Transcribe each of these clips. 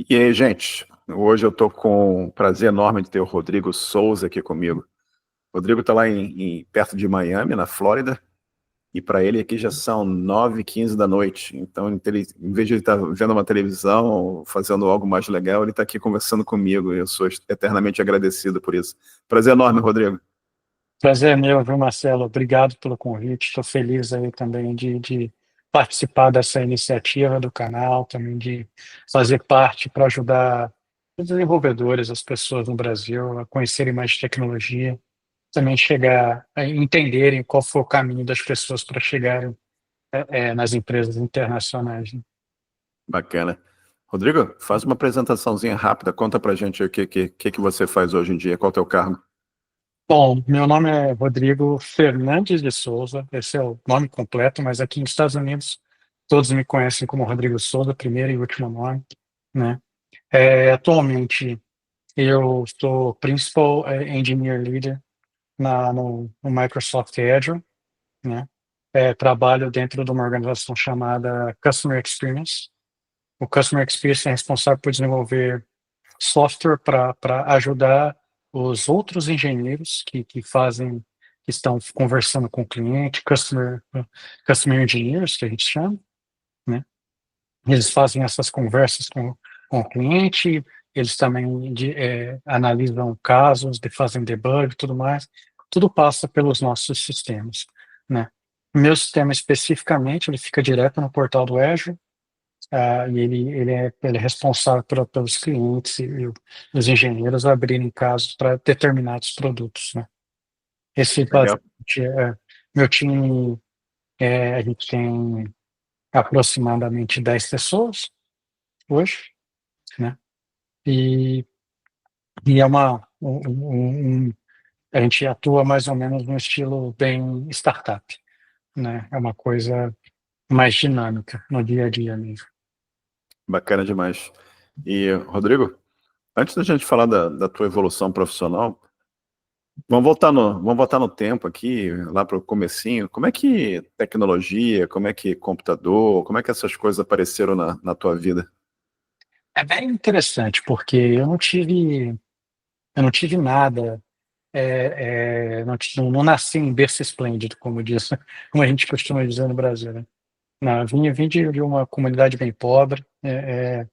E aí, gente, hoje eu estou com um prazer enorme de ter o Rodrigo Souza aqui comigo. O Rodrigo está lá perto de Miami, na Flórida, e para ele aqui já são 9h15 da noite. Então, em vez de ele estar vendo uma televisão, fazendo algo mais legal, ele está aqui conversando comigo, e eu sou eternamente agradecido por isso. Prazer enorme, Rodrigo. Prazer é meu, viu, Marcelo? Obrigado pelo convite. Estou feliz aí também de participar dessa iniciativa do canal, também de fazer parte para ajudar os desenvolvedores, as pessoas no Brasil a conhecerem mais de tecnologia, também chegar a entenderem qual foi o caminho das pessoas para chegarem nas empresas internacionais, né? Bacana. Rodrigo, faz uma apresentaçãozinha rápida, conta pra gente aí o que você faz hoje em dia, qual é o teu cargo? Bom, meu nome é Rodrigo Fernandes de Souza, esse é o nome completo, mas aqui nos Estados Unidos todos me conhecem como Rodrigo Souza, primeiro e último nome, né? Atualmente eu sou Principal Engineer Leader no Microsoft Azure, né? Trabalho dentro de uma organização chamada Customer Experience. O Customer Experience é responsável por desenvolver software para ajudar os outros engenheiros que estão conversando com o cliente, customer engineers, que a gente chama, né? Eles fazem essas conversas com o cliente, eles também analisam casos, fazem debug e tudo mais. Tudo passa pelos nossos sistemas, né? O meu sistema especificamente, ele fica direto no portal do Azure, e ele é responsável pelos clientes e os engenheiros abrirem casos para determinados produtos, né? Esse Legal. basicamente meu time. A gente tem aproximadamente 10 pessoas hoje, né? E, e é a gente atua mais ou menos no estilo bem startup, né? É uma coisa mais dinâmica no dia a dia mesmo. Bacana demais. E, Rodrigo, antes da gente falar da tua evolução profissional, vamos voltar no tempo aqui, lá para o comecinho. Como é que tecnologia, como é que computador, como é que essas coisas apareceram na tua vida? É bem interessante, porque eu não tive nada, não nasci em berço esplêndido, como diz, como a gente costuma dizer no Brasil, né? Não, eu vim de uma comunidade bem pobre, né?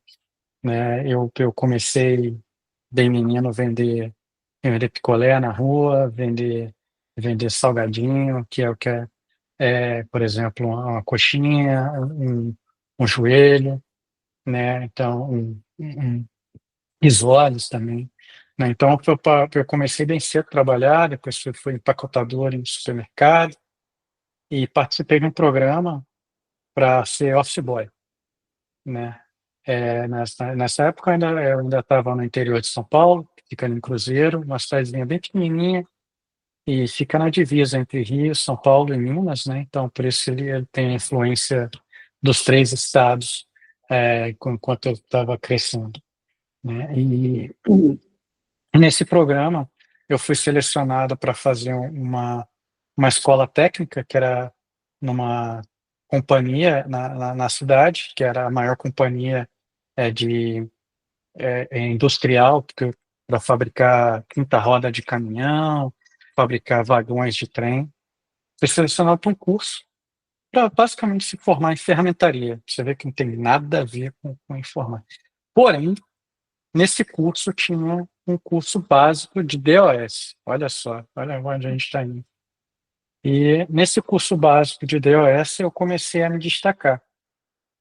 Eu comecei bem menino vender picolé na rua, vender salgadinho, que é o que por exemplo, uma coxinha, um joelho, né? Então, risoles também, né? Então, eu comecei bem cedo a trabalhar, depois fui empacotador em supermercado e participei de um programa para ser office boy, né? Nessa época eu ainda estava no interior de São Paulo, ficando em Cruzeiro, uma cidadezinha bem pequenininha, e fica na divisa entre Rio, São Paulo e Minas, né? Então, por isso ele tem a influência dos três estados, enquanto eu estava crescendo, né? E nesse programa eu fui selecionado para fazer uma escola técnica, que era numa companhia na cidade, que era a maior companhia de industrial, para fabricar quinta roda de caminhão, fabricar vagões de trem. Fui selecionado para um curso para basicamente se formar em ferramentaria. Você vê que não tem nada a ver com informática. Porém, nesse curso tinha um curso básico de DOS. Olha só, olha onde a gente está indo. E nesse curso básico de DOS eu comecei a me destacar,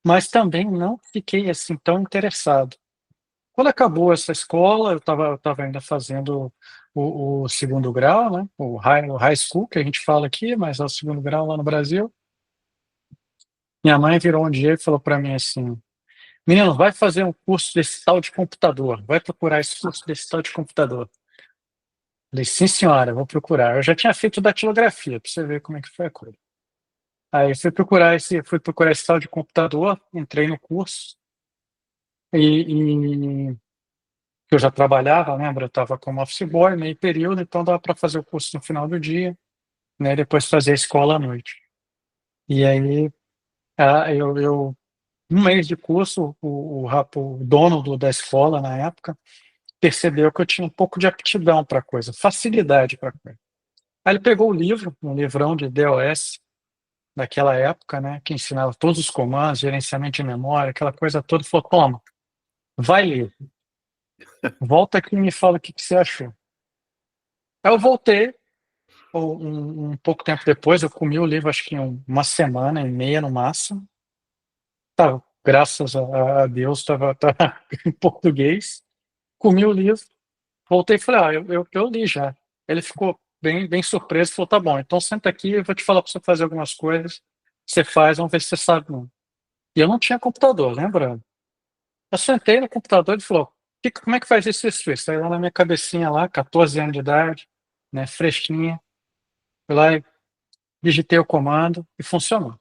mas também não fiquei assim tão interessado. Quando acabou essa escola, eu estava ainda fazendo o segundo grau, né? O high school, que a gente fala aqui, mas é o segundo grau lá no Brasil. Minha mãe virou um dia e falou para mim assim: Menino, vai fazer um curso desse tal de computador, vai procurar esse curso desse tal de computador. Falei, sim, senhora, vou procurar. Eu já tinha feito datilografia, para você ver como é que foi a coisa. Aí fui procurar esse tal de computador, entrei no curso e eu já trabalhava, lembra? Eu estava como office boy, meio período, então dava para fazer o curso no final do dia, né? Depois fazer a escola à noite. E aí eu Um mês de curso, o dono da escola, na época, percebeu que eu tinha um pouco de aptidão para a coisa, facilidade para a coisa. Aí ele pegou o livro, um livrão de DOS, daquela época, né, que ensinava todos os comandos, gerenciamento de memória, aquela coisa toda, e falou: toma, vai ler, volta aqui e me fala o que você achou. Aí eu voltei, um pouco tempo depois, eu comi o livro, acho que em uma semana e meia no máximo. Tá, graças a Deus, estava em português. Comi o livro, voltei e falei: eu li já. Ele ficou bem surpreso, falou: tá bom, então senta aqui, eu vou te falar para você fazer algumas coisas, você faz, vamos ver se você sabe não. E eu não tinha computador, lembra? Eu sentei no computador e ele falou: como é que faz isso? Aí lá na minha cabecinha lá, 14 anos de idade, né, fresquinha, fui lá e digitei o comando e funcionou.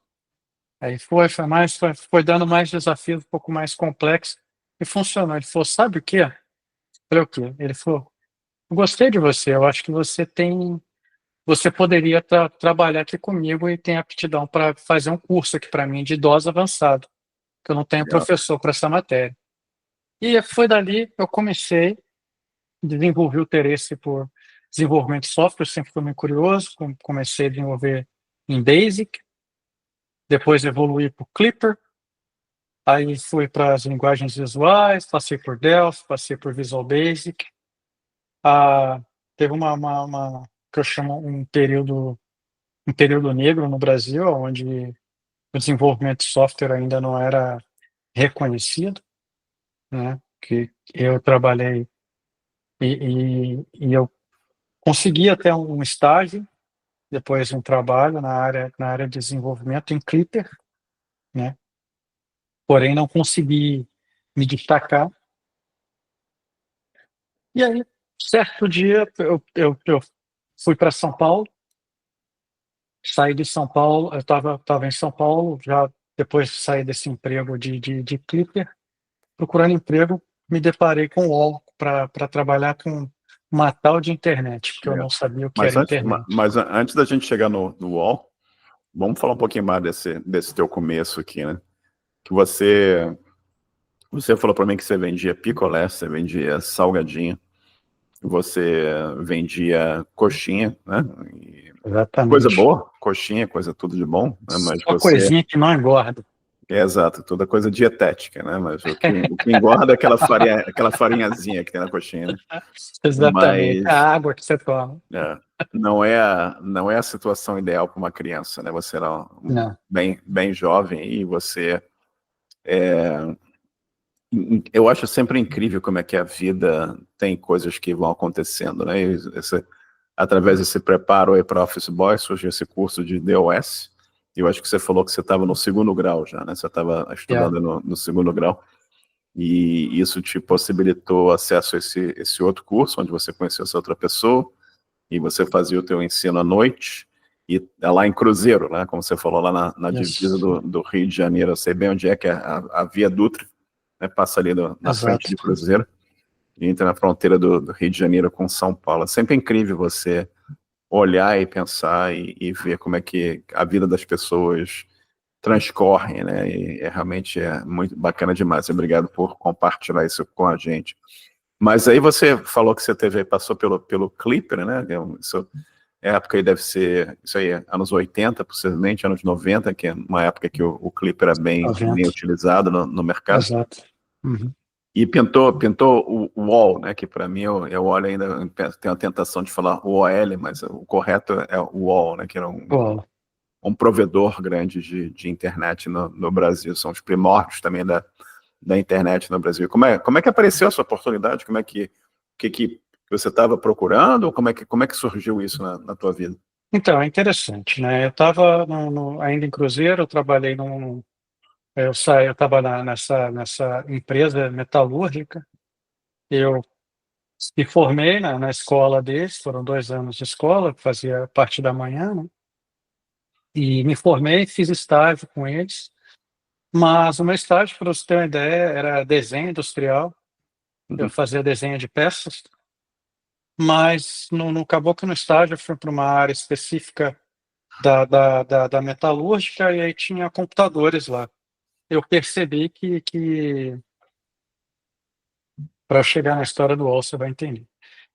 Aí foi dando mais desafios, um pouco mais complexo, e funcionou. Ele falou: sabe o quê? Eu falei: o quê? Ele falou: eu gostei de você, eu acho que você poderia trabalhar aqui comigo e tem aptidão para fazer um curso aqui para mim de idoso avançado, que eu não tenho Legal. professor para essa matéria. E foi dali que eu comecei, desenvolvi o interesse por desenvolvimento de software, sempre fui muito curioso, comecei a desenvolver em Basic, depois evoluí para o Clipper, aí fui para as linguagens visuais, passei por Delphi, passei por Visual Basic. Teve que eu chamo um período negro no Brasil, onde o desenvolvimento de software ainda não era reconhecido, né? Que eu trabalhei e eu consegui até um estágio, depois um trabalho na área de desenvolvimento em Clipper, né? Porém, não consegui me destacar. E aí, certo dia, eu fui para São Paulo, saí de São Paulo, eu estava em São Paulo, já depois de sair desse emprego de Clipper, procurando emprego, me deparei com o UOL para trabalhar com uma tal de internet, porque eu É. não sabia o que Mas era antes, internet. antes da gente chegar no UOL, vamos falar um pouquinho mais desse teu começo aqui, né? Que você falou para mim que você vendia picolé, você vendia salgadinho, você vendia coxinha, né? E coisa Exatamente. boa, coxinha, coisa tudo de bom, né? Mas Só coisinha que não engorda. exato, toda coisa dietética, né? Mas o que engorda é aquela farinhazinha que tem na coxinha, né? Exatamente. A Mas água que você toma. é, não é a situação ideal para uma criança, né? Você era Não. bem jovem e você eu acho sempre incrível como é que a vida tem coisas que vão acontecendo, né? Através desse preparo aí para Office Boy, surgiu esse curso de DOS. Eu acho que você falou que você estava no segundo grau já, né? Você estava Yeah. estudando no segundo grau. E isso te possibilitou acesso a esse outro curso, onde você conheceu essa outra pessoa, e você fazia o teu ensino à noite, e lá em Cruzeiro, né? Como você falou, lá na divisa Isso. do Rio de Janeiro. Eu sei bem onde é que é a Via Dutra, né, passa ali na frente Exato. de Cruzeiro, e entra na fronteira do Rio de Janeiro com São Paulo. É sempre incrível você olhar e pensar e ver como é que a vida das pessoas transcorre, né? E realmente é muito bacana demais. Obrigado por compartilhar isso com a gente. Mas aí você falou que você passou pelo Clipper, né? Isso, época aí deve ser, isso aí, anos 80, possivelmente, anos 90, que é uma época que o Clipper era bem 90. utilizado no mercado. Exato. Uhum. E pintou o UOL, né? Que para mim eu olho ainda, tenho a tentação de falar o OL, mas o correto é o UOL, né? Que era Bom, um provedor grande de internet no Brasil. São os primórdios também da internet no Brasil. Como é que apareceu essa oportunidade? Que você estava procurando? Como é que surgiu isso na tua vida? então, é interessante, né? Eu estava ainda em Cruzeiro, eu trabalhei eu estava nessa empresa metalúrgica, eu me formei na escola deles, foram 2 anos de escola, fazia parte da manhã, né? E me formei, fiz estágio com eles, mas o meu estágio, para você ter uma ideia, era desenho industrial, eu Uhum. fazia desenho de peças, mas não acabou que no estágio eu fui para uma área específica da metalúrgica e aí tinha computadores lá. eu percebi que para chegar na história do UOL, você vai entender.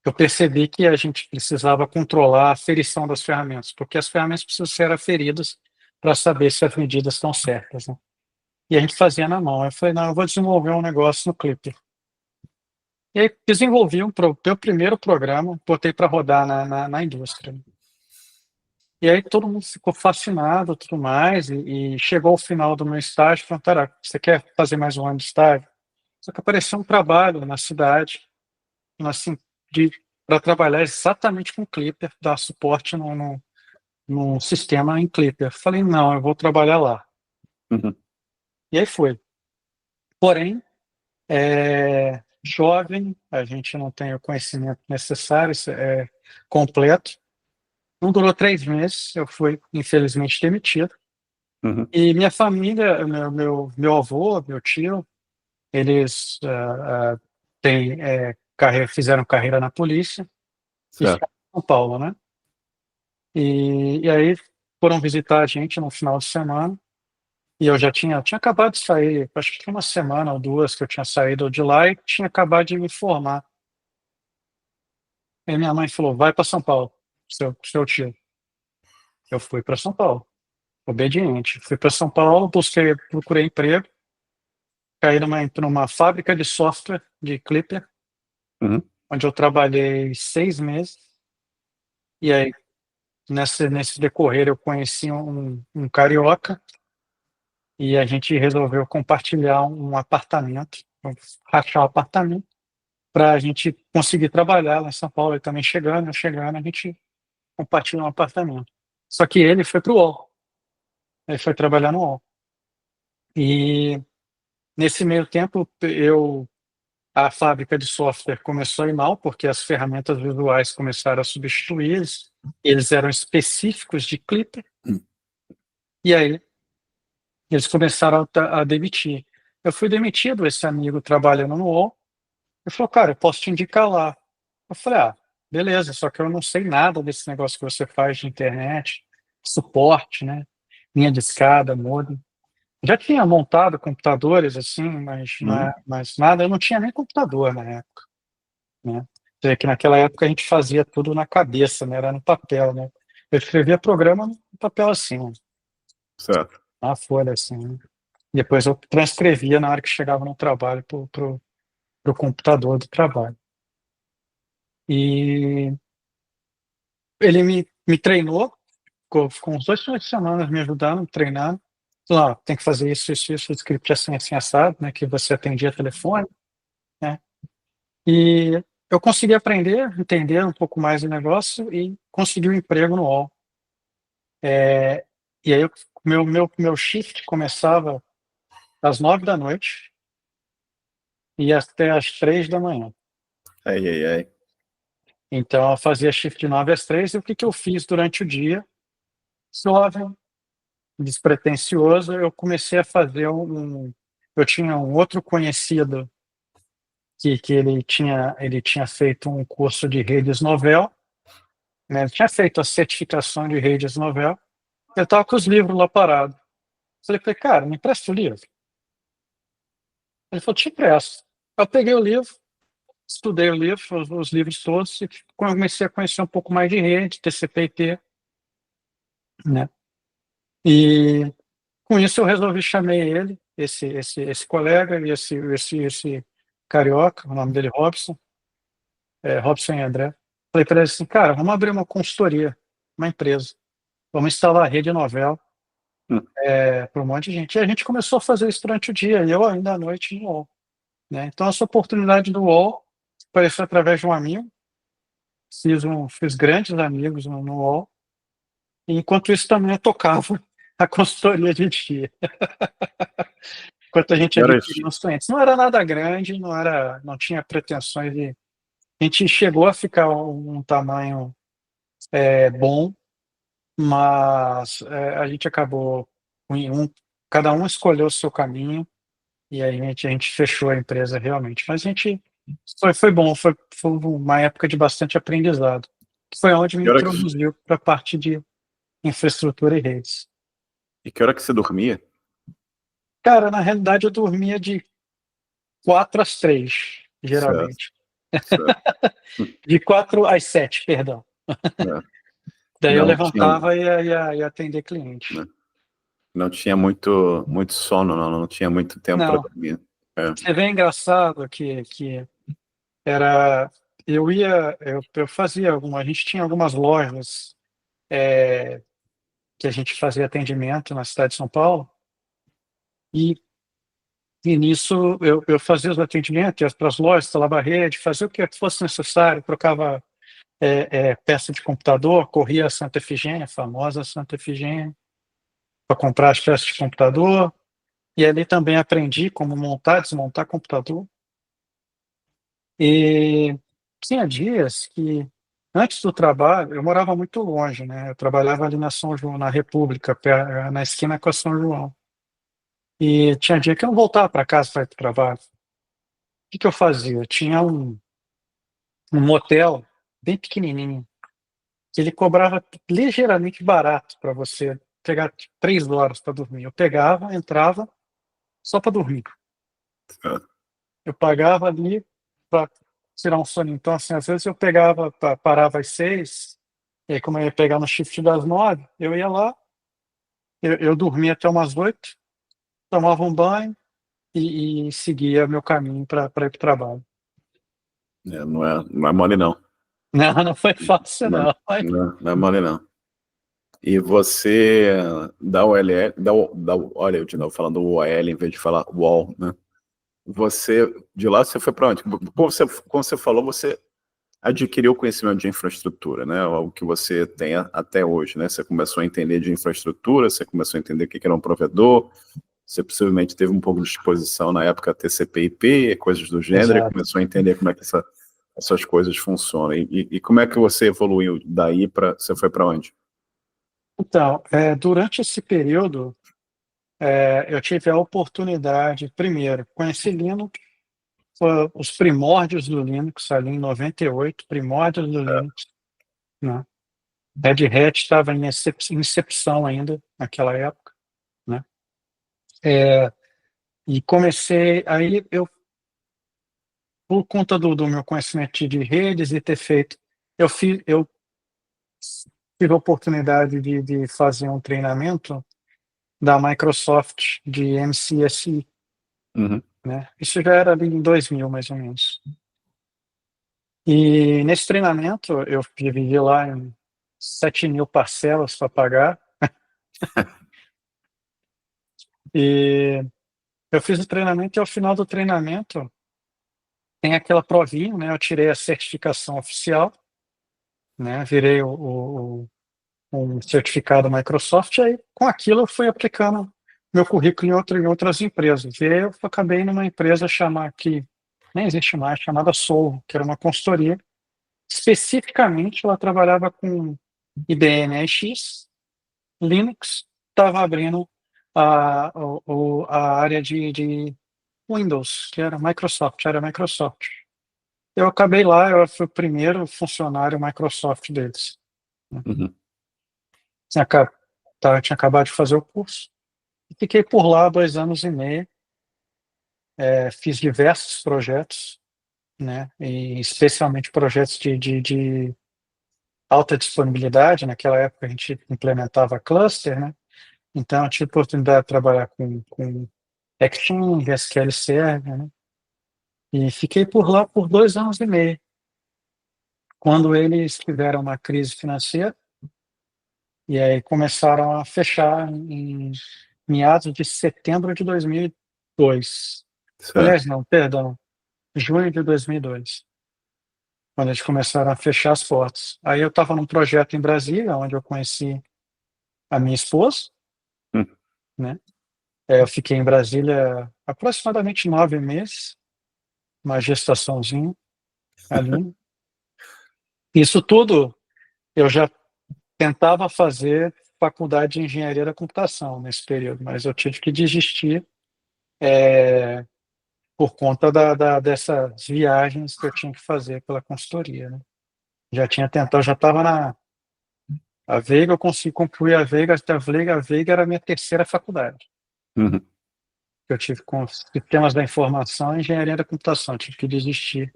Eu percebi que a gente precisava controlar a aferição das ferramentas, porque as ferramentas precisam ser aferidas para saber se as medidas estão certas, né? E a gente fazia na mão. Eu falei, não, eu vou desenvolver um negócio no Clipper. E aí desenvolvi meu primeiro programa, botei para rodar na indústria. E aí todo mundo ficou fascinado, tudo mais, e chegou ao final do meu estágio, falou, cara, você quer fazer mais um ano de estágio? Só que apareceu um trabalho na cidade, assim, para trabalhar exatamente com Clipper, dar suporte no sistema em Clipper. Falei, não, eu vou trabalhar lá. Uhum. E aí foi. Porém, jovem, a gente não tem o conhecimento necessário, completo. Não durou 3 meses, eu fui, infelizmente, demitido. Uhum. E minha família, meu avô, meu tio, eles fizeram carreira na polícia e Certo. ficaram em São Paulo, né? E aí foram visitar a gente no final de semana. E eu já tinha acabado de sair, acho que tinha uma semana ou duas que eu tinha saído de lá e tinha acabado de me formar. Aí minha mãe falou, vai para São Paulo, seu tio. Eu fui para São Paulo, obediente. Fui para São Paulo, procurei emprego, caí numa fábrica de software de Clipper, Uhum. onde eu trabalhei 6 meses. E aí, nesse decorrer, eu conheci um carioca e a gente resolveu compartilhar um apartamento, rachar o apartamento, para a gente conseguir trabalhar lá em São Paulo. Ele também chegando, a gente compartilha um apartamento. Só que ele foi para o UOL, ele foi trabalhar no UOL. E nesse meio tempo, a fábrica de software começou a ir mal, porque as ferramentas visuais começaram a substituir eles eram específicos de Clipper, e aí eles começaram a demitir. Eu fui demitido, esse amigo trabalhando no UOL, ele falou, cara, eu posso te indicar lá. Eu falei, beleza, só que eu não sei nada desse negócio que você faz de internet, suporte, né? Linha de escada, modem. Já tinha montado computadores assim, Uhum. mas nada, eu não tinha nem computador na época, né? Quer dizer, que naquela época a gente fazia tudo na cabeça, né? Era no papel, né? Eu escrevia programa no papel assim, né? Certo. Na folha assim, né? Depois eu transcrevia na hora que chegava no trabalho pro computador do trabalho. E ele me treinou, ficou uns 2 finais de semana me ajudando, me treinando. Falou, tem que fazer isso, o script assim, assim, assado, né? Que você atendia telefone, né? E eu consegui aprender, entender um pouco mais do negócio e consegui um emprego no UOL. E aí, meu shift começava às 9 da noite e ia até às 3 da manhã. Ai, ai, ai. Então, eu fazia shift de 9 às 3 e o que que eu fiz durante o dia? Jovem, despretensioso, eu comecei a fazer eu tinha um outro conhecido que ele tinha feito um curso de redes Novel, né? Ele tinha feito a certificação de redes Novel. Eu estava com os livros lá parados. Falei, cara, me empresta o livro. Ele falou, te empresto. Eu peguei o livro, estudei o livro, os livros todos, e comecei a conhecer um pouco mais de rede, TCP/IP, né? E com isso eu resolvi chamei ele, esse colega e esse carioca, o nome dele é Robson, Robson e André. Falei para ele assim, cara, vamos abrir uma consultoria, uma empresa, vamos instalar a rede Novell Hum. para um monte de gente. E a gente começou a fazer isso durante o dia, e eu ainda à noite no UOL, né? Então essa oportunidade do UOL apareceu através de um amigo, fiz grandes amigos no UOL, e enquanto isso também eu tocava a consultoria de dia. Enquanto a gente Era isso. adquiria os clientes. Não era nada grande, não tinha pretensões de. A gente chegou a ficar um tamanho bom, mas a gente acabou. Cada um escolheu o seu caminho e aí a gente fechou a empresa realmente. Mas a gente. Foi bom, foi uma época de bastante aprendizado. Foi onde me introduziu para a parte de infraestrutura e redes. E que hora que você dormia? Cara, na realidade eu dormia de 4 às 3, Certo, geralmente. certo. De 4 às 7, perdão. É. Daí eu Não tinha, levantava e ia atender cliente. né? Não tinha muito sono, não tinha muito tempo para Não, dormir. É, você vê engraçado que era. Eu fazia a gente tinha algumas lojas que a gente fazia atendimento na cidade de São Paulo, e, e nisso eu fazia os atendimentos, ia para as lojas, instalava a rede, fazia o que fosse necessário, trocava peça de computador, corria a Santa Efigênia, a famosa Santa Efigênia, para comprar as peças de computador, e ali também aprendi como montar, desmontar computador. E tinha dias que, antes do trabalho, eu morava muito longe, né? Eu trabalhava ali na São João, na República, na esquina com a São João. E tinha dia que eu não voltava para casa para ir para o trabalho. O que que eu fazia? Eu tinha um motel bem pequenininho, que ele cobrava ligeiramente barato para você pegar 3 horas para dormir. Eu pegava, entrava só para dormir. certo. Eu pagava ali para tirar um sono. Então, assim, às vezes eu pegava, parava às 6, e aí, como eu ia pegar no shift das 9, eu ia lá, eu dormia até umas 8, tomava um banho e seguia meu caminho para ir para o trabalho. Não é mole, não. Não, não foi fácil, Não, não. Mas, não é mole, não. E você dá o LL, olha, eu de novo falando o OL em vez de falar UOL, né? De lá você foi para onde? Como você falou, você adquiriu conhecimento de infraestrutura, né? Algo que você tem até hoje, né? Você começou a entender de infraestrutura, você começou a entender o que era um provedor, você possivelmente teve um pouco de exposição na época TCP/IP, coisas do gênero, e exato. começou a entender como é que essas coisas funcionam. E como é que você evoluiu daí para você foi para onde? Então, durante esse período, eu tive a oportunidade, primeiro, conheci Linux, foi os primórdios do Linux, ali em 98, primórdios do Linux, né? Red Hat estava em incepção ainda, naquela época, né? É, e comecei, aí por conta do meu conhecimento de redes e ter feito, eu tive a oportunidade de fazer um treinamento da Microsoft de MCSI, Uhum. né? Isso já era ali em 2000, mais ou menos. E nesse treinamento eu dividi lá em 7.000 parcelas para pagar, e eu fiz o treinamento, e ao final do treinamento tem aquela provinha, né? Eu tirei a certificação oficial, né? Virei um certificado Microsoft, aí com aquilo eu fui aplicando meu currículo em outras empresas. E aí eu acabei numa empresa que nem existe mais, chamada Solvo, que era uma consultoria. Especificamente, ela trabalhava com IBM AX, Linux, estava abrindo a área de Windows, que era Microsoft. Eu acabei lá, eu fui o primeiro funcionário Microsoft deles, né? Uhum. Tinha, tinha acabado de fazer o curso. E fiquei por lá 2 anos e meio, fiz diversos projetos, né? E especialmente projetos de alta disponibilidade. Naquela época a gente implementava cluster, né? Então eu tive a oportunidade de trabalhar com Exchange, SQL Server, né? E fiquei por lá por 2 anos e meio. Quando eles tiveram uma crise financeira, e aí começaram a fechar em meados de setembro de 2002. Certo. Aliás, não, perdão, junho de 2002, quando eles começaram a fechar as portas. Aí eu estava num projeto em Brasília, onde eu conheci a minha esposa, Hum. né? Eu fiquei em Brasília aproximadamente 9 meses, uma gestaçãozinha ali. Isso tudo eu já tentava fazer faculdade de engenharia da computação nesse período, mas eu tive que desistir por conta dessas viagens que eu tinha que fazer pela consultoria, né? Já tinha tentado, já estava na a Veiga, eu consegui concluir a Veiga, até a Veiga era a minha terceira faculdade. Uhum. que eu tive com sistemas da informação e engenharia da computação. Tive que desistir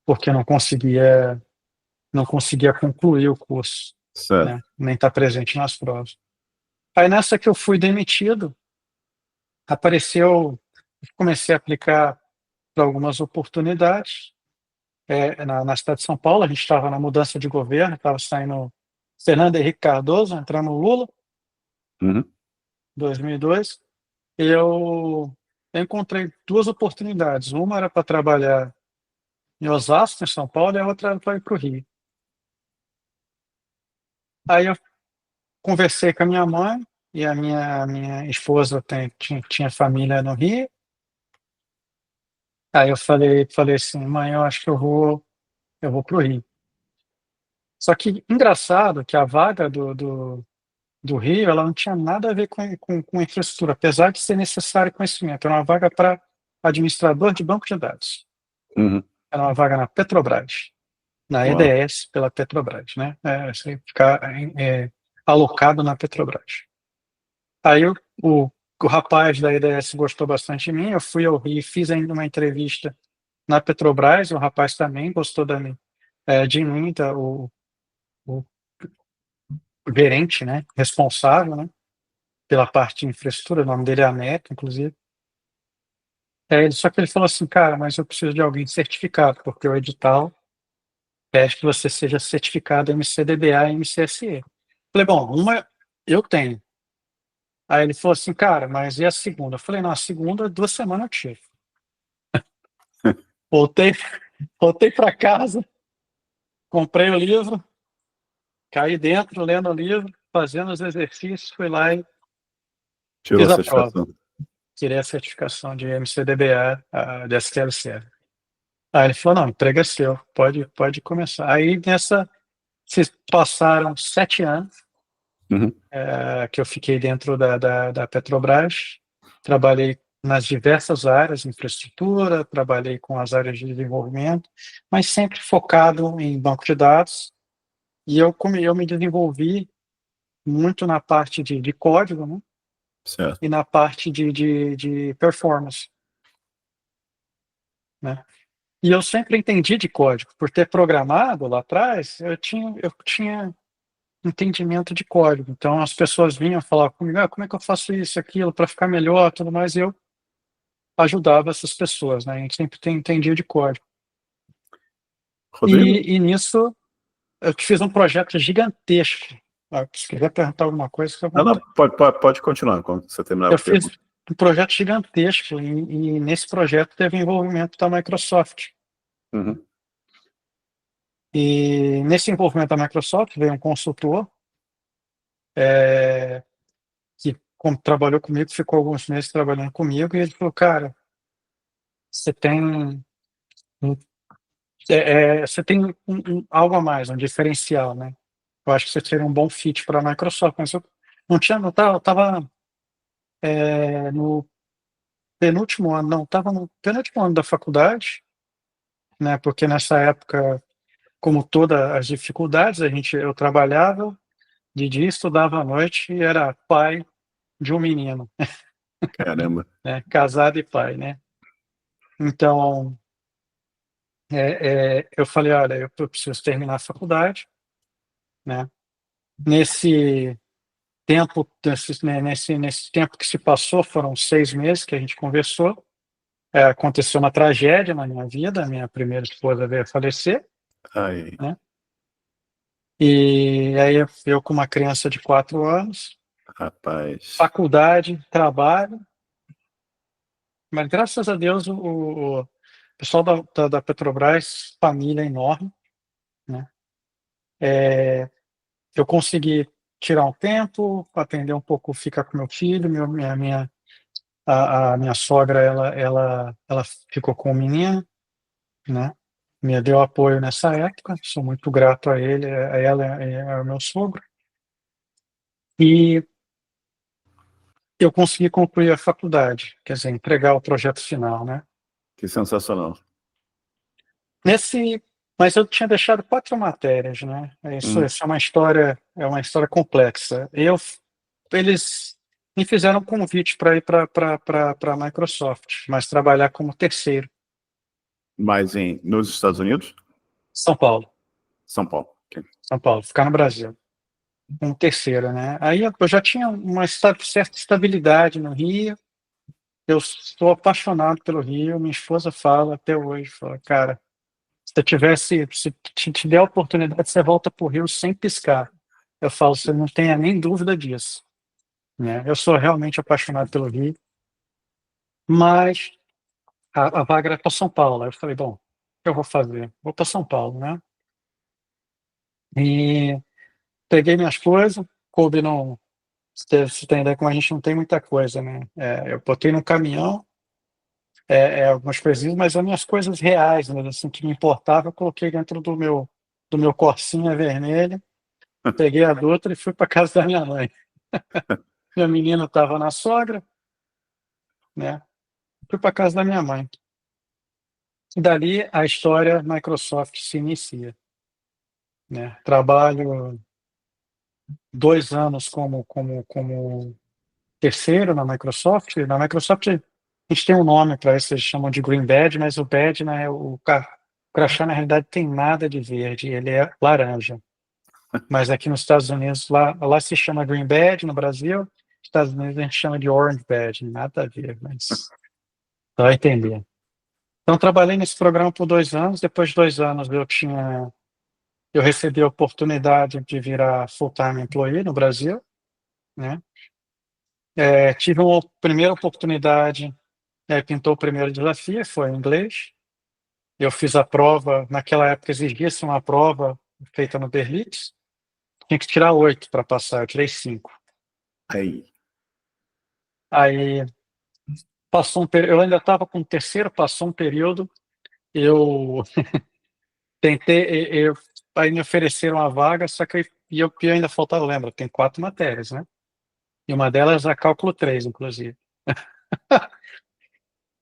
porque não conseguia concluir o curso, Certo. né? Nem estar presente nas provas. Aí nessa que eu fui demitido, apareceu, comecei a aplicar para algumas oportunidades na cidade de São Paulo. A gente estava na mudança de governo, estava saindo Fernando Henrique Cardoso, entrando o Lula, Uhum. 2002. Eu encontrei duas oportunidades. Uma era para trabalhar em Osasco, em São Paulo, e a outra era para ir para o Rio. Aí eu conversei com a minha mãe, e a minha esposa tinha família no Rio. Aí eu falei assim, mãe, eu acho que eu vou para o Rio. Só que engraçado que a vaga do Rio, ela não tinha nada a ver com infraestrutura, apesar de ser necessário conhecimento. Era uma vaga para administrador de banco de dados. Uhum. Era uma vaga na Petrobras, na Uau. EDS pela Petrobras, né? Você ficar alocado na Petrobras. Aí o rapaz da EDS gostou bastante de mim, eu fui ao Rio, fiz ainda uma entrevista na Petrobras, o rapaz também gostou de mim, tá, o gerente, né, responsável, né, pela parte de infraestrutura, o nome dele é Aneto, inclusive. Só que ele falou assim, cara, mas eu preciso de alguém certificado, porque o edital pede que você seja certificado MCDBA e MCSE. Falei, bom, uma eu tenho. Aí ele falou assim, cara, mas e a segunda? Eu falei, não, a segunda, 2 semanas eu tiro. Voltei, voltei para casa, comprei o livro, caí dentro, lendo o livro, fazendo os exercícios, fui lá e Tirou a fiz a prova. certificação. Tirei a certificação de MCDBA, de SQL Aí ele falou, não, emprego é seu, pode começar. Aí se passaram 7 anos Uhum. que eu fiquei dentro da Petrobras, trabalhei nas diversas áreas, infraestrutura, trabalhei com as áreas de desenvolvimento, mas sempre focado em banco de dados, e eu me desenvolvi muito na parte de código, né, Certo. e na parte de performance, né. E eu sempre entendi de código, por ter programado lá atrás, eu tinha entendimento de código. Então as pessoas vinham falar comigo, como é que eu faço isso, aquilo, para ficar melhor, tudo mais, e eu ajudava essas pessoas, né? A gente sempre entendia de código. Rodrigo? E nisso eu te fiz um projeto gigantesco. Se quiser perguntar alguma coisa, fica à Não, vontade. pode continuar quando você terminar a Eu fiz pergunta. um projeto gigantesco e nesse projeto teve envolvimento da Microsoft. Uhum. E nesse envolvimento da Microsoft veio um consultor que trabalhou comigo, ficou alguns meses trabalhando comigo, e ele falou, cara, você tem você tem algo a mais, um diferencial, né? Eu acho que você seria um bom fit para a Microsoft, mas eu não estava no penúltimo ano, não, estava no penúltimo ano da faculdade, né? Porque nessa época, como todas as dificuldades, eu trabalhava de dia, estudava à noite e era pai de um menino, Caramba. né? Casado e pai, né? Então, eu falei, olha, eu preciso terminar a faculdade, né? Nesse tempo, nesse tempo que se passou, foram 6 meses que a gente conversou. Aconteceu uma tragédia na minha vida, a minha primeira esposa veio a falecer, Aí, né? E aí eu com uma criança de 4 anos, rapaz. faculdade, trabalho, mas graças a Deus o pessoal da Petrobras, família enorme, né? Eu consegui tirar um tempo, atender um pouco, ficar com meu filho, a minha sogra, ela ficou com o menino, né? Me deu apoio nessa época, sou muito grato a ele, a ela e ao meu sogro. E eu consegui concluir a faculdade, quer dizer, entregar o projeto final, né? Que sensacional. Nesse, mas eu tinha deixado 4 matérias, né? Isso é uma história complexa. Eles me fizeram um convite para ir para a Microsoft, mas trabalhar como terceiro. Mas nos Estados Unidos? São Paulo. São Paulo. Ok. São Paulo, ficar no Brasil. Um terceiro, né? Aí eu já tinha uma certa estabilidade no Rio. Eu sou apaixonado pelo Rio. Minha esposa fala até hoje, fala, cara, se te der a oportunidade, você volta para o Rio sem piscar. Eu falo, você não tenha nem dúvida disso, né? Eu sou realmente apaixonado pelo Rio, mas a vaga era para São Paulo. Aí eu falei, bom, o que eu vou fazer? Vou para São Paulo, né? E peguei minhas coisas, coube no. Você tem ideia como a gente não tem muita coisa, né? Eu botei num caminhão algumas coisinhas, mas as minhas coisas reais, né, assim, que me importava, eu coloquei dentro do meu Corsinha vermelho, peguei a Dutra e fui para casa da minha mãe. Minha menina estava na sogra, né? Fui para casa da minha mãe. E dali a história Microsoft se inicia, né? Trabalho 2 anos como terceiro na Microsoft. Na Microsoft a gente tem um nome para isso, eles chamam de Green Badge, mas o badge, né, o crachá na realidade tem nada de verde, ele é laranja. Mas aqui nos Estados Unidos, lá se chama Green Badge, no Brasil, nos Estados Unidos a gente chama de Orange Badge, nada a ver, mas vai entender. Então trabalhei nesse programa por 2 anos, depois de 2 anos eu recebi a oportunidade de virar full-time employee no Brasil, né? Tive uma primeira oportunidade, pintou o primeiro desafio, foi em inglês. Eu fiz a prova, naquela época exigia-se uma prova feita no Berlitz, tinha que tirar 8 para passar, eu tirei 5. Aí. Aí passou eu ainda estava com o terceiro, passou um período, eu tentei, aí me ofereceram a vaga, só que eu ainda faltava, lembra, tem 4 matérias, né? E uma delas é cálculo 3, inclusive.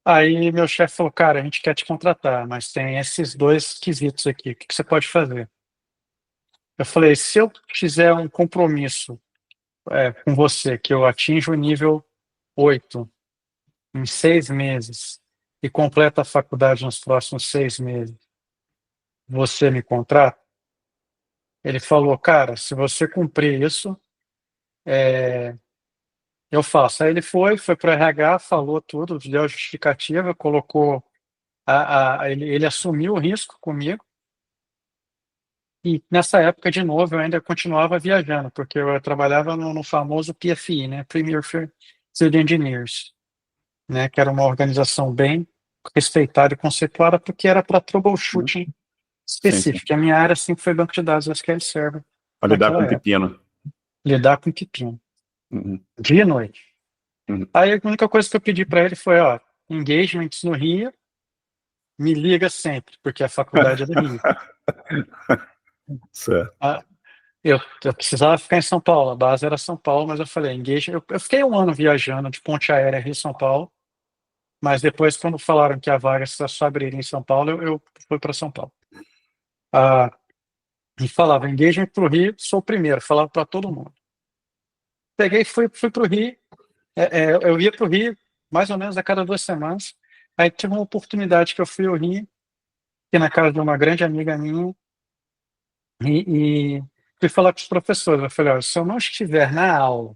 Aí meu chefe falou, cara, a gente quer te contratar, mas tem esses 2 quesitos aqui, o que você pode fazer? Eu falei, se eu fizer um compromisso com você, que eu atinjo o nível 8 em 6 meses e completo a faculdade nos próximos 6 meses, você me contrata? Ele falou, cara, se você cumprir isso, eu faço. Aí ele foi para o RH, falou tudo, deu a justificativa, colocou, ele assumiu o risco comigo. E nessa época, de novo, eu ainda continuava viajando, porque eu trabalhava no famoso PFI, né? Premier Field Engineers, né? Que era uma organização bem respeitada e conceituada, porque era para troubleshooting Sim, sim. específico. A minha área sempre foi banco de dados SQL Server Para lidar naquela com época. pepino. Lidar com pepino, Uhum. dia e noite. Uhum. Aí a única coisa que eu pedi para ele foi, ó, engagements no Rio, me liga sempre, porque a faculdade é do Rio. Certo. Eu precisava ficar em São Paulo, a base era São Paulo, mas eu falei, eu fiquei 1 ano viajando de ponte aérea Rio-São Paulo, mas depois, quando falaram que a vaga só abriria em São Paulo, eu fui para São Paulo. E falava, engagement para o Rio, sou o primeiro, falava para todo mundo. Peguei e fui para o Rio, eu ia para o Rio mais ou menos a cada 2 semanas, aí tive uma oportunidade que eu fui ao Rio, que na casa de uma grande amiga minha, e fui falar com os professores, eu falei, olha, se eu não estiver na aula,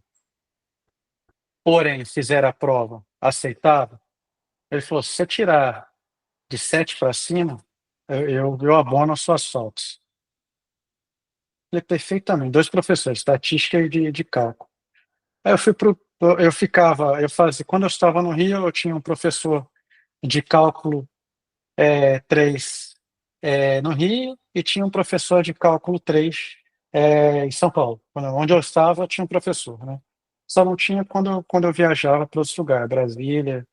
porém fizer a prova aceitável, ele falou, se você tirar de 7 para cima, eu abono as suas faltas. Falei, perfeitamente, 2 professores, estatística e de cálculo. Aí eu fazia, quando eu estava no Rio, eu tinha um professor de cálculo 3 no Rio e tinha um professor de cálculo 3 em São Paulo. Onde eu estava, tinha um professor, né? Só não tinha quando eu viajava para outros lugares, Brasília,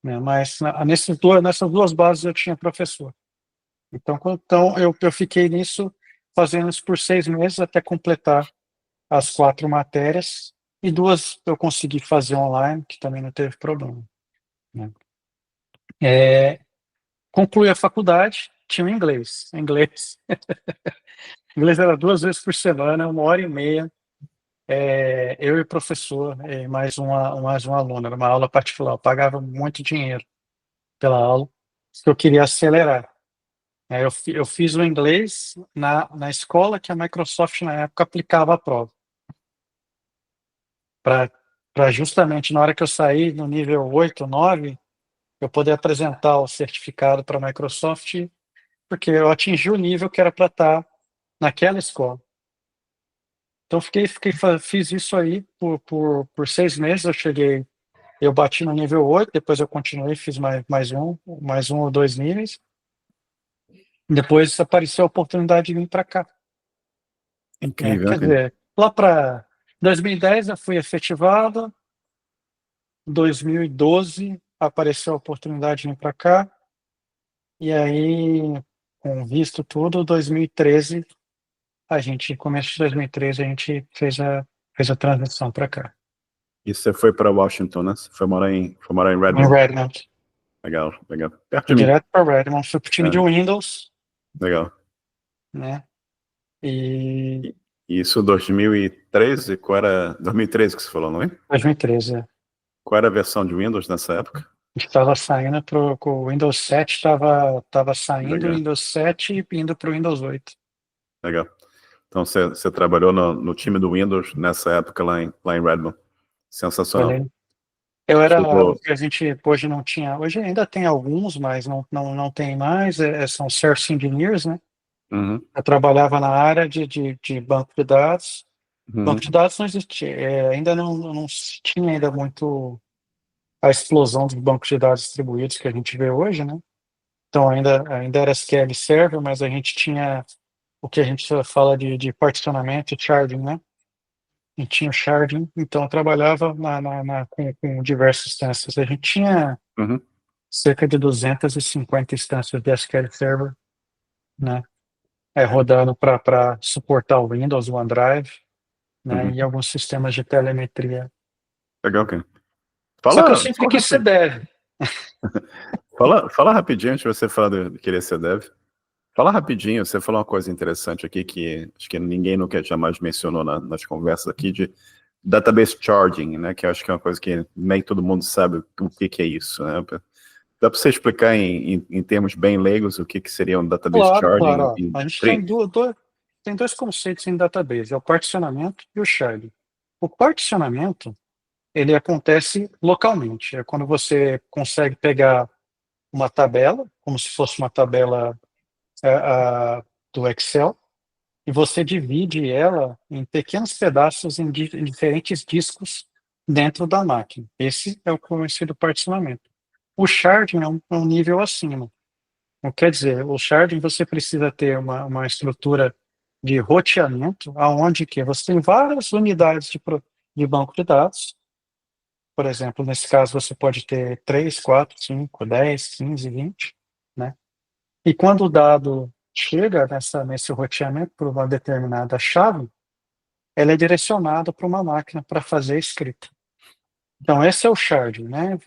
né? Mas nessas duas bases eu tinha professor. Então eu fiquei nisso, fazendo isso por 6 meses até completar as 4 matérias, e 2 eu consegui fazer online, que também não teve problema, né? Concluí a faculdade, tinha o inglês. Inglês era 2 vezes por semana, 1 hora e meia, eu e o professor, mais um aluno, era uma aula particular, eu pagava muito dinheiro pela aula, porque eu queria acelerar. Eu fiz o inglês na escola que a Microsoft, na época, aplicava a prova, para justamente na hora que eu saí no nível 8, 9, eu poder apresentar o certificado para a Microsoft, porque eu atingi o nível que era para estar naquela escola. Então, fiz isso aí por 6 meses. Eu bati no nível 8, depois eu continuei, fiz mais um ou dois níveis. Depois apareceu a oportunidade de vir para cá. Incrível, Quer incrível. dizer, lá para 2010 eu fui efetivado, 2012 apareceu a oportunidade de vir para cá, e aí, com visto tudo, 2013, começo de 2013, a gente fez a transição para cá. E você foi para Washington, né? Você foi morar em Em Redmond. Redmond. Legal, legal. Perto Fui de mim. direto para Redmond, fui para o time de É, Windows, legal. né? E E isso 2013? Qual era? 2013 que você falou, não é? 2013, Qual era a versão de Windows nessa época? estava saindo com o Windows 7, estava saindo o Legal, Windows 7 e indo para o Windows 8. legal. Então você trabalhou no time do Windows nessa época lá em Redmond. Sensacional. Falei. Eu era o Chegou. que a gente hoje não tinha. Hoje ainda tem alguns, mas não tem mais. São Service Engineers, né? Uhum, Eu trabalhava na área de banco de dados. Banco uhum, de dados não existia, ainda não se tinha ainda muito a explosão dos bancos de dados distribuídos que a gente vê hoje, né? Então ainda era SQL Server, mas a gente tinha o que a gente fala de particionamento e sharding, né? E tinha o sharding, então eu trabalhava com diversas instâncias. A gente tinha uhum. cerca de 250 instâncias de SQL Server, né? Rodando para suportar o Windows, o OneDrive, né? Uhum. E alguns sistemas de telemetria. Legal, cara. Só que eu Fala, sempre fala quis ser rapidinho. dev. Fala rapidinho antes de você falar de querer ser dev. Fala rapidinho, você falou uma coisa interessante aqui que acho que ninguém nunca jamais mencionou nas conversas aqui de database charging, né? Que eu acho que é uma coisa que nem todo mundo sabe o que é isso, né? Dá para você explicar em termos bem leigos o que seria um database Claro, claro. charging Ó. em A gente tem, tri? tem dois conceitos em database, é o particionamento e o sharding. O particionamento, ele acontece localmente. É quando você consegue pegar uma tabela, como se fosse uma tabela do Excel, e você divide ela em pequenos pedaços em diferentes discos dentro da máquina. Esse é o conhecido particionamento. O sharding é um nível acima. Não quer dizer, o sharding você precisa ter uma estrutura de roteamento, aonde que você tem várias unidades de banco de dados. Por exemplo, nesse caso você pode ter 3, 4, 5, 10, 15, 20, né? E quando o dado chega nesse roteamento por uma determinada chave, ela é direcionada para uma máquina para fazer a escrita. Então, esse é o sharding, né?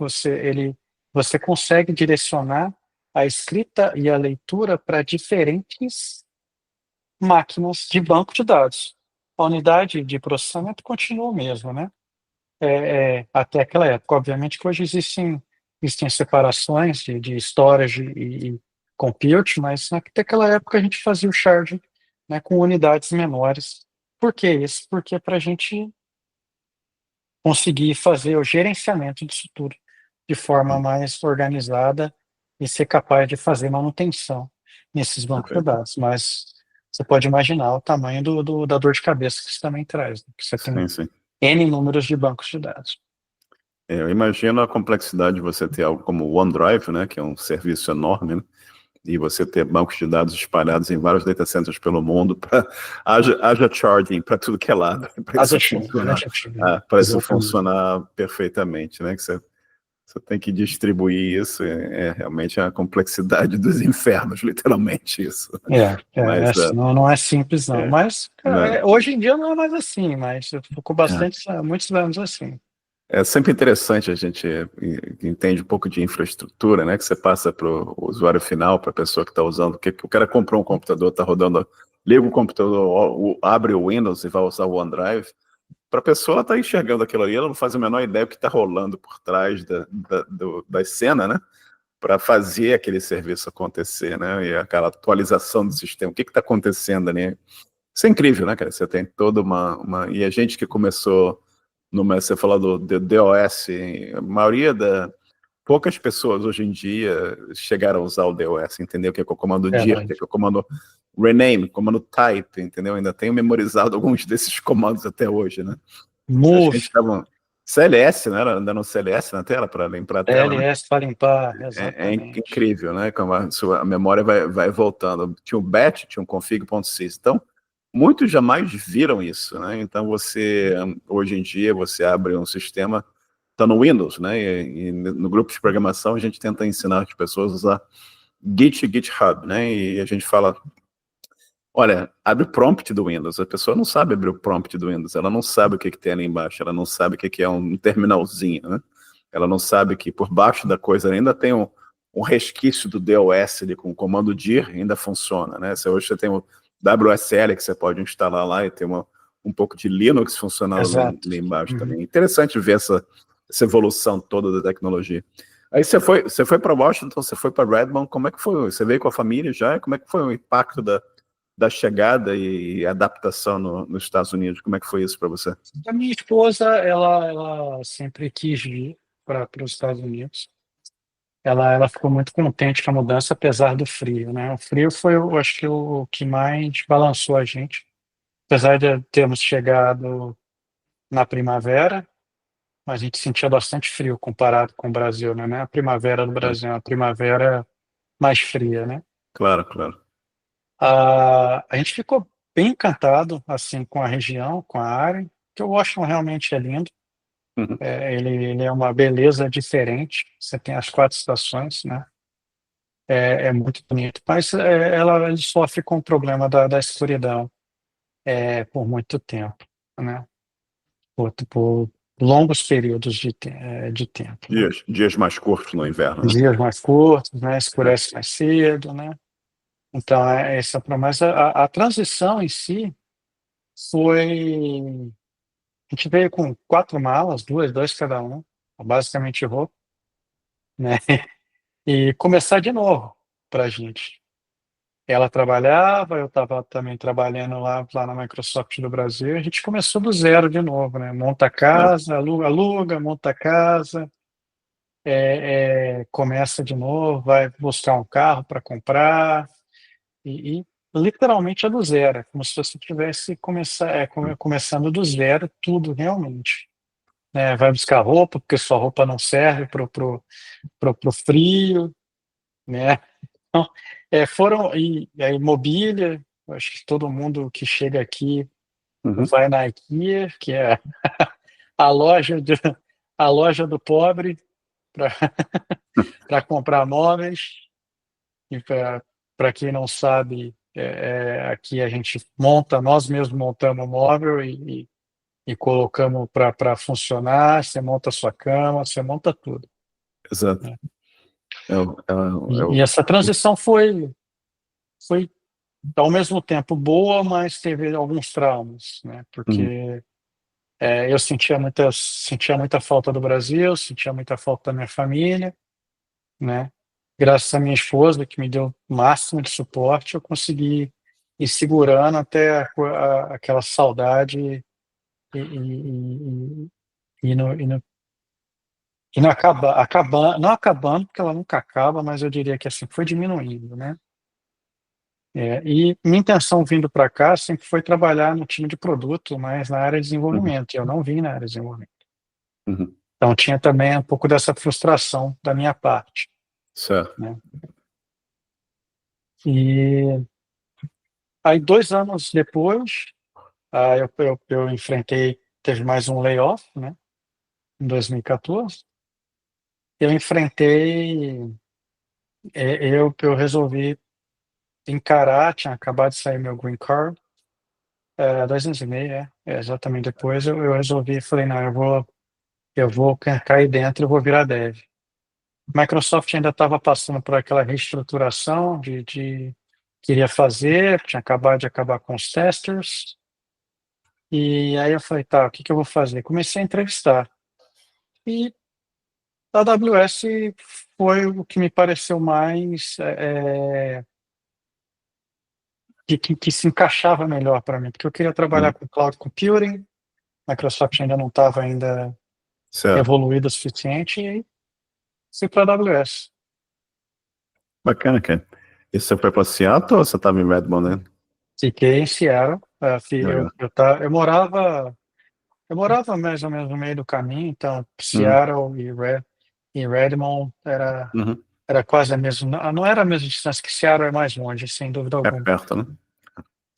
Você consegue direcionar a escrita e a leitura para diferentes máquinas de banco de dados. A unidade de processamento continua o mesmo, né? Até aquela época. Obviamente que hoje existem separações de storage e compute, mas até aquela época a gente fazia o sharding, né, com unidades menores. Por que isso? Porque para a gente conseguir fazer o gerenciamento disso tudo de forma mais organizada e ser capaz de fazer manutenção nesses bancos de Perfeito. dados. Mas você pode imaginar o tamanho da dor de cabeça que isso também traz, né? Que você tem Sim, sim. N números de bancos de dados. Eu imagino a complexidade de você ter algo como o OneDrive, né? Que é um serviço enorme, né? E você ter bancos de dados espalhados em vários data centers pelo mundo, haja charging para tudo que é lado, para isso funcionar, Exatamente. perfeitamente, né? Que você tem que distribuir isso, é realmente a complexidade dos infernos, literalmente isso. Mas, Assim, não é simples, não. é, Mas não, hoje em dia não é mais assim, mas ficou muitos anos assim. é sempre interessante, a gente entende um pouco de infraestrutura, né? Que você passa para o usuário final, para a pessoa que está usando, que o cara comprou um computador, está rodando, liga o computador, abre o Windows e vai usar o OneDrive. para a pessoa estar enxergando aquilo ali, ela não faz a menor ideia do que está rolando por trás da cena, né? Para fazer aquele serviço acontecer, né? E aquela atualização do sistema. O que está acontecendo ali? Isso é incrível, né, cara? Você tem toda uma... E a gente que começou... Você falou do DOS, a maioria poucas pessoas hoje em dia chegaram a usar o DOS, entendeu? Que é o comando dir, que é o comando rename, comando type, entendeu? Ainda tenho memorizado alguns desses comandos até hoje, né? A Move, gente tava... CLS, né? Andando no CLS na tela para limpar a tela, né? LS para limpar, É exatamente. incrível, né? Como a memória vai voltando. Tinha um batch, tinha um config.sys. Então, muitos jamais viram isso, né? Então, hoje em dia, você abre um sistema, está no Windows, né? E no grupo de programação, a gente tenta ensinar as pessoas a usar Git e GitHub, né? E a gente fala, olha, abre o prompt do Windows. A pessoa não sabe abrir o prompt do Windows, ela não sabe o que tem ali embaixo, ela não sabe o que é um terminalzinho, né? Ela não sabe que por baixo da coisa ainda tem um resquício do DOS ali, com o comando dir ainda funciona, né? Hoje você tem o WSL que você pode instalar lá e ter um pouco de Linux funcionando ali embaixo também. Interessante ver essa evolução toda da tecnologia. Aí você foi para Washington, você foi para Redmond, como é que foi? Você veio com a família já? Como é que foi o impacto da chegada e adaptação nos Estados Unidos? Como é que foi isso para você? A minha esposa, ela sempre quis vir para os Estados Unidos. Ela ficou muito contente com a mudança, apesar do frio, né? O frio foi, eu acho que o que mais balançou a gente. Apesar de termos chegado na primavera, a gente sentia bastante frio comparado com o Brasil, né? A primavera do Brasil é uma primavera mais fria, né? Claro, claro. A gente ficou bem encantado assim com a região, com a área, que o Washington realmente é lindo. Uhum. Ele é uma beleza diferente. Você tem as 4 estações, né? É muito bonito, mas ele sofre com o problema da escuridão por muito tempo, né? Por longos períodos de tempo, né? Dias mais curtos no inverno, né? Dias mais curtos, né? Escurece mais cedo, né? Então, esse é o problema. Mas a transição em si foi... A gente veio com 4 malas, dois cada um, basicamente roupa, né? E começar de novo para a gente. Ela trabalhava, eu estava também trabalhando lá na Microsoft do Brasil. A gente começou do zero de novo, né? Monta a casa, aluga, monta a casa, começa de novo, vai buscar um carro para comprar e literalmente é do zero, é como se você tivesse começando do zero tudo realmente. Né? Vai buscar roupa, porque sua roupa não serve pro frio, né? Então, e aí mobília, eu acho que todo mundo que chega aqui Uhum. vai na IKEA, que é a loja, a loja do pobre para comprar móveis. E para quem não sabe, aqui a gente nós mesmos montamos o móvel e colocamos para funcionar. Você monta a sua cama, você monta tudo. Exato. Né? E essa transição foi ao mesmo tempo boa, mas teve alguns traumas, né? Porque eu sentia muita falta do Brasil, sentia muita falta da minha família, né? Graças à minha esposa, que me deu o máximo de suporte, eu consegui ir segurando até aquela saudade e não não acabando, porque ela nunca acaba, mas eu diria que assim foi diminuindo, né? E minha intenção vindo para cá sempre foi trabalhar no time de produto, mas na área de desenvolvimento. E eu não vim na área de desenvolvimento. Uhum. Então tinha também um pouco dessa frustração da minha parte. Certo. Né? E aí 2 anos depois, eu enfrentei, teve mais um layoff, né? Em 2014. Eu enfrentei, eu resolvi encarar, tinha acabado de sair meu green card, 2 anos e meio, exatamente depois, eu resolvi, falei, não, eu vou cair dentro, eu vou virar dev. Microsoft ainda estava passando por aquela reestruturação de queria fazer, tinha acabado de acabar com os testers, E aí eu falei, tá, o que que eu vou fazer? Comecei a entrevistar. E a AWS foi o que me pareceu mais que se encaixava melhor para mim, porque eu queria trabalhar Uhum. com cloud computing, Microsoft ainda não estava ainda Certo. evoluído o suficiente, e aí fui para a AWS. Bacana, cara. E você foi para Seattle ou você estava em Redmond, né? Fiquei em Seattle, Que legal. eu morava mais ou menos no meio do caminho, então Uhum. Seattle e Redmond Uhum. era quase a mesma, não era a mesma distância que Seattle, é mais longe, sem dúvida É alguma. perto, né?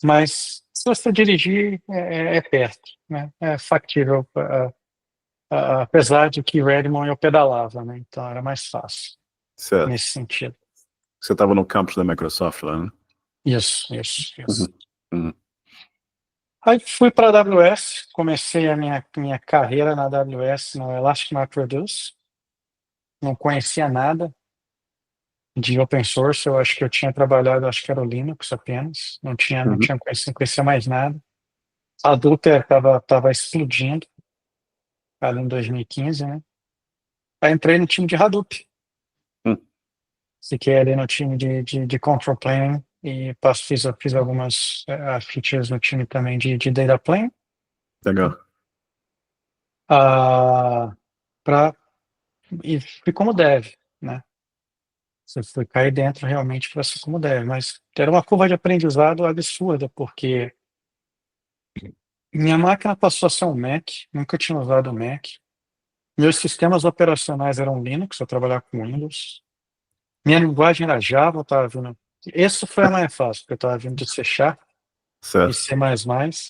Mas se você dirigir, é perto, né? É factível, apesar de que Redmond eu pedalava, né? Então era mais fácil Certo. nesse sentido. Você estava no campus da Microsoft lá, né? Isso. Uhum. Uhum. Aí fui para a AWS, comecei a minha carreira na AWS no Elastic MapReduce, não conhecia nada de open source, eu acho que eu tinha trabalhado, acho que era o Linux apenas, não Uhum. tinha conhecia mais nada. A Hadoop estava explodindo, ali em 2015, né? Aí entrei no time de Hadoop, Uhum. fiquei ali no time de control plane e fiz algumas features no time também de data plane, Legal. ah, pra, e fui como dev, né? Você foi cair dentro realmente para ser como dev, mas era uma curva de aprendizado absurda, porque minha máquina passou a ser um Mac, nunca tinha usado um Mac. Meus sistemas operacionais eram Linux, eu trabalhava com Windows. Minha linguagem era Java, eu estava vindo. Esse foi a mais fácil, porque eu estava vindo de C Sharp e Certo. C++,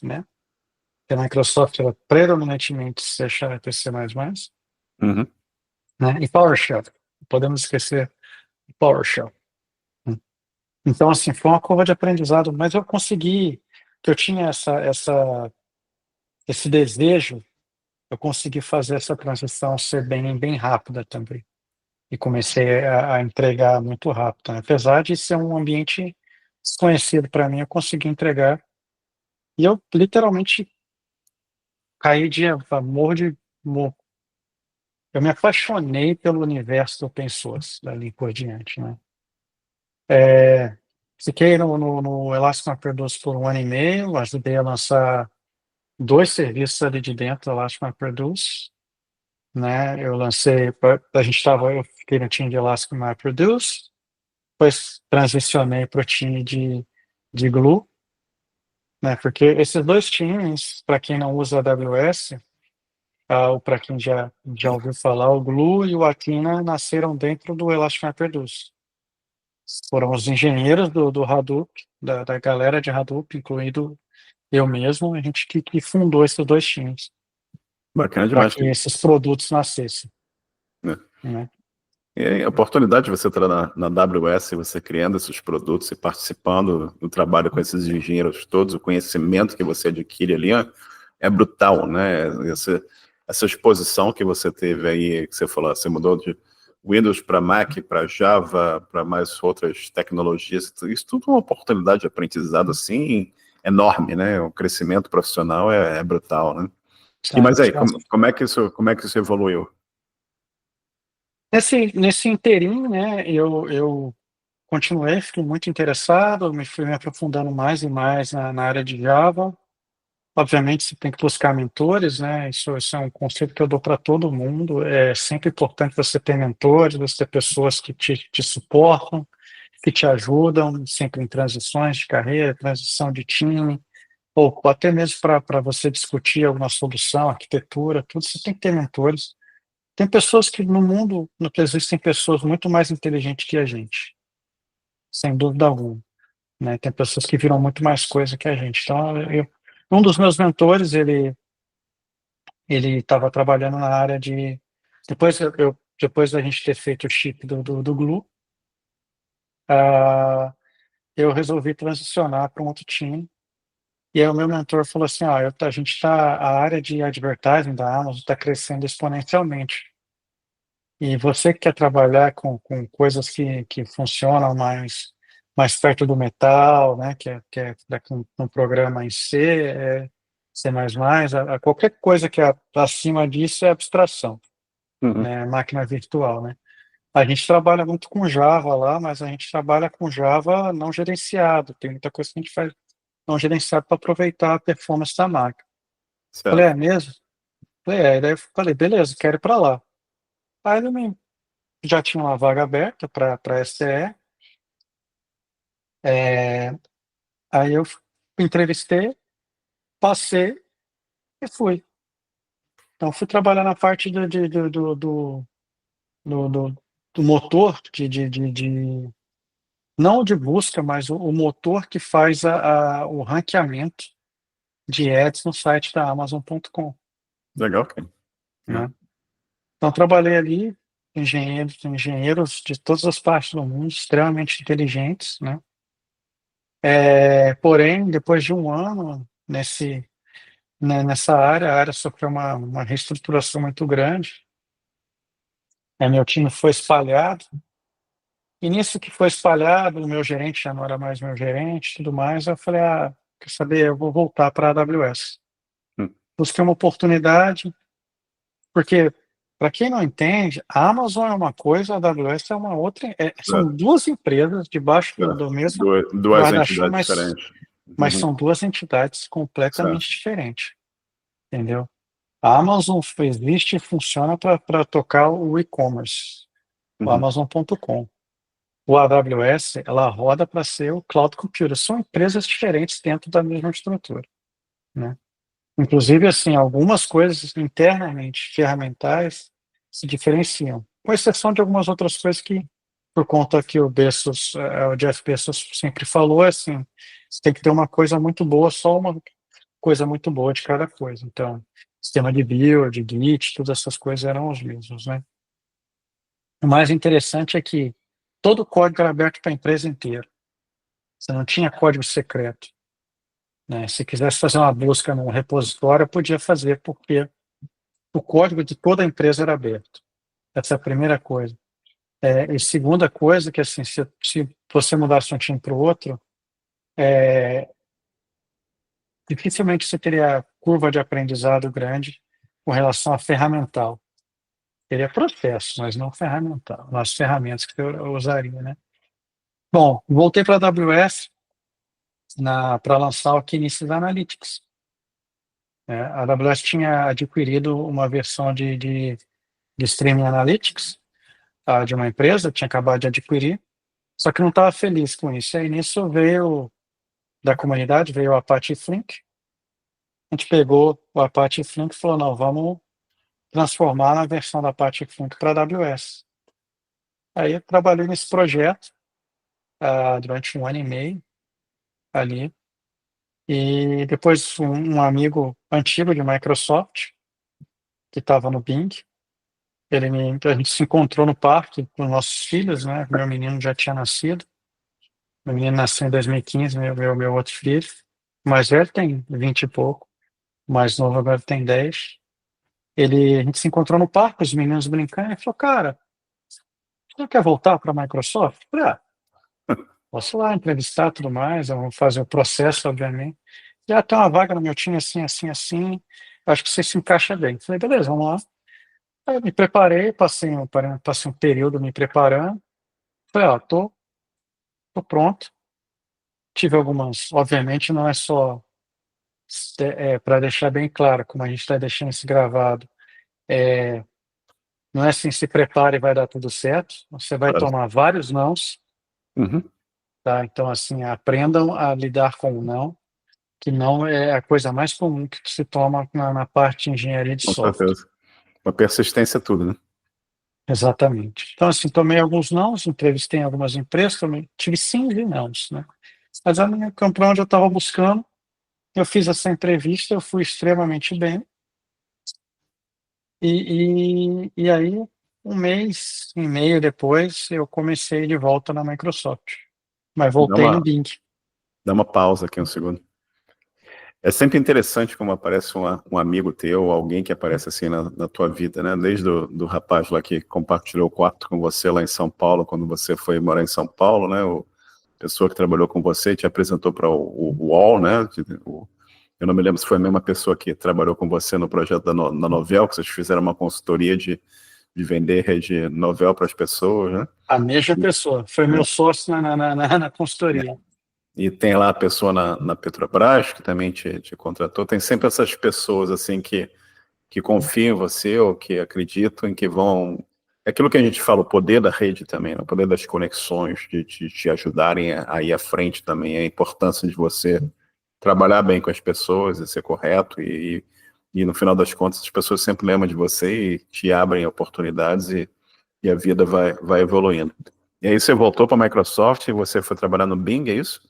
né? Porque a Microsoft era predominantemente C Sharp e C++, Uhum. né? E PowerShell. Podemos esquecer PowerShell. Então, assim, foi uma curva de aprendizado, mas eu consegui, que eu tinha esse desejo, eu consegui fazer essa transição ser bem rápida também. E comecei a entregar muito rápido, né? Apesar de ser um ambiente desconhecido para mim, eu consegui entregar. E eu literalmente caí de amor mo- eu me apaixonei pelo universo do open source dali por diante, né? É, fiquei no Elastic MapReduce por um ano e meio, ajudei a lançar dois serviços ali de dentro do Elastic MapReduce, né? Eu fiquei no time de Elastic MapReduce, depois transicionei para o time de Glue, né? Porque esses dois times, para quem não usa a AWS, ou para quem já ouviu falar, o Glue e o Athena nasceram dentro do Elastic MapReduce. Foram os engenheiros do Hadoop, da galera de Hadoop, incluindo eu mesmo, a gente que fundou esses dois times, Bacana para demais, que cara. esses produtos nascessem, Né? né? E a oportunidade de você estar na AWS, você criando esses produtos e participando do trabalho com esses engenheiros todos, o conhecimento que você adquire ali é brutal, né? Essa exposição que você teve aí, que você falou, você mudou de Windows para Mac, para Java, para mais outras tecnologias, isso tudo é uma oportunidade de aprendizado assim enorme, né? O crescimento profissional é brutal, né? E mas aí, como é que isso evoluiu? Nesse interim, né, eu continuei, fiquei muito interessado, fui me aprofundando mais e mais na área de Java. Obviamente, você tem que buscar mentores, né? Isso é um conceito que eu dou para todo mundo. É sempre importante você ter mentores, você ter pessoas que te suportam, que te ajudam, sempre em transições de carreira, transição de time, ou até mesmo para você discutir alguma solução, arquitetura, tudo, você tem que ter mentores. Tem pessoas que no mundo, no que existem pessoas muito mais inteligentes que a gente, sem dúvida alguma, né? Tem pessoas que viram muito mais coisa que a gente. Então, um dos meus mentores, ele estava trabalhando na área de. Depois da gente ter feito o chip do Glue, ah, eu resolvi transicionar para um outro time. E aí o meu mentor falou assim, a gente a área de advertising da Amazon está crescendo exponencialmente. E você que quer trabalhar com coisas que funcionam mais perto do metal, né, que é um programa em C, C++, qualquer coisa que é acima disso é abstração, Uhum. né? Máquina virtual, né? A gente trabalha muito com Java lá, mas a gente trabalha com Java não gerenciado. Tem muita coisa que a gente faz não gerenciado para aproveitar a performance da máquina. Falei, Certo. é mesmo? Falei, daí eu falei, beleza, quero ir para lá. Aí ele já tinha uma vaga aberta para STE. Aí eu entrevistei, passei e fui. Então fui trabalhar na parte do, do, do motor não de busca, mas o motor que faz o ranqueamento de ads no site da Amazon.com, Legal, cara. né? Então trabalhei ali, engenheiros de todas as partes do mundo, extremamente inteligentes, né? Porém, depois de um ano nessa área, a área sofreu uma reestruturação muito grande. Meu time foi espalhado, e nisso que foi espalhado, o meu gerente já não era mais meu gerente, tudo mais, eu falei, quer saber, eu vou voltar para a AWS. Hum. Busquei uma oportunidade, porque, para quem não entende, a Amazon é uma coisa, a AWS é uma outra, são duas empresas debaixo do mesmo Duas guarda-chuva, entidades diferentes. mas Uhum. são duas entidades completamente Certo. diferentes, entendeu? A Amazon existe e funciona para tocar o e-commerce, o Uhum. Amazon.com. O AWS, ela roda para ser o cloud computer. São empresas diferentes dentro da mesma estrutura, né? Inclusive, assim, algumas coisas internamente ferramentais se diferenciam, com exceção de algumas outras coisas que, por conta que o Jeff Bezos sempre falou, assim, você tem que ter uma coisa muito boa, só uma coisa muito boa de cada coisa. Então, sistema de build, Git, todas essas coisas eram os mesmos, né? O mais interessante é que todo o código era aberto para a empresa inteira. Você não tinha código secreto, né? Se quisesse fazer uma busca num repositório, eu podia fazer, porque o código de toda a empresa era aberto. Essa é a primeira coisa. E segunda coisa, que assim, se você mudasse um time para o outro, dificilmente você teria curva de aprendizado grande com relação a ferramental. Teria processo, mas não ferramental, as ferramentas que eu usaria, né? Bom, voltei para a AWS para lançar o Kinesis Analytics. A AWS tinha adquirido uma versão de Streaming Analytics de uma empresa, tinha acabado de adquirir, só que não estava feliz com isso. Aí nisso veio da comunidade, veio o Apache Flink. A gente pegou o Apache Flink e falou, não, vamos transformar na versão da Apache Flink para a AWS. Aí eu trabalhei nesse projeto durante um ano e meio ali, e depois um amigo antigo de Microsoft, que estava no Bing, a gente se encontrou no parque com nossos filhos, né? Meu menino já tinha nascido. Meu menino nasceu em 2015, meu outro filho. O mais velho tem 20 e pouco. O mais novo agora tem 10. A gente se encontrou no parque, os meninos brincando, e falou, cara, você não quer voltar para a Microsoft? Eu falei, posso lá entrevistar tudo mais, eu vou fazer o processo, obviamente. Já tem uma vaga no meu time assim, assim, assim. Acho que você se encaixa bem. Eu falei, beleza, vamos lá. Aí eu me preparei, passei um período me preparando. Falei, tô pronto. Tive algumas, obviamente não é só, para deixar bem claro, como a gente está deixando isso gravado, não é assim, se prepare e vai dar tudo certo, você vai Claro. tomar vários nãos, Uhum. tá? Então, assim, aprendam a lidar com o não, que não é a coisa mais comum que se toma na parte de engenharia de Com software. certeza. A persistência é tudo, né? Exatamente. Então, assim, tomei alguns nãos, entrevistei em algumas empresas, tive 5 nãos, né? Mas a minha campo onde eu estava buscando, eu fiz essa entrevista, eu fui extremamente bem, e aí, um mês e meio depois, eu comecei de volta na Microsoft, mas Dá voltei no uma, Bing. dá uma pausa aqui um segundo. É sempre interessante como aparece um amigo teu, alguém que aparece assim na tua vida, né? Desde do rapaz lá que compartilhou o quarto com você lá em São Paulo, quando você foi morar em São Paulo, né? A pessoa que trabalhou com você te apresentou para o UOL, né? Eu não me lembro se foi a mesma pessoa que trabalhou com você no projeto da Novell, que vocês fizeram uma consultoria de vender rede Novell para as pessoas, né? A mesma pessoa, foi meu sócio na É. consultoria. E tem lá a pessoa na Petrobras, que também te contratou. Tem sempre essas pessoas assim que confiam em você ou que acreditam em que vão... É aquilo que a gente fala, o poder da rede também, né? O poder das conexões, de te ajudarem a ir à frente também, a importância de você trabalhar bem com as pessoas e ser correto e no final das contas as pessoas sempre lembram de você e te abrem oportunidades e a vida vai evoluindo. E aí você voltou para a Microsoft e você foi trabalhar no Bing, é isso?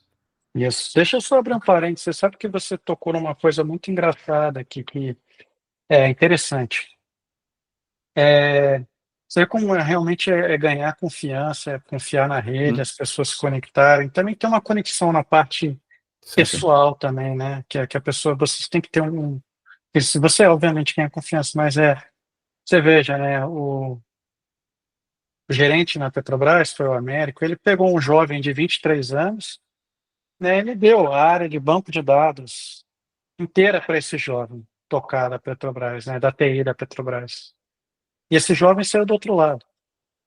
Isso. Deixa eu só abrir um parênteses. Você sabe que você tocou numa coisa muito engraçada aqui, que é interessante. Você como realmente é ganhar confiança, é confiar na rede, as pessoas se conectarem. Também tem uma conexão na parte Sim, sim. pessoal também, né? Que a pessoa, vocês têm que ter se você obviamente ganha confiança, mas você veja, né? O gerente na Petrobras, foi o Américo, ele pegou um jovem de 23 anos, né? Ele deu a área de banco de dados inteira para esse jovem tocar da Petrobras, né? Da TI da Petrobras. E esse jovem saiu do outro lado.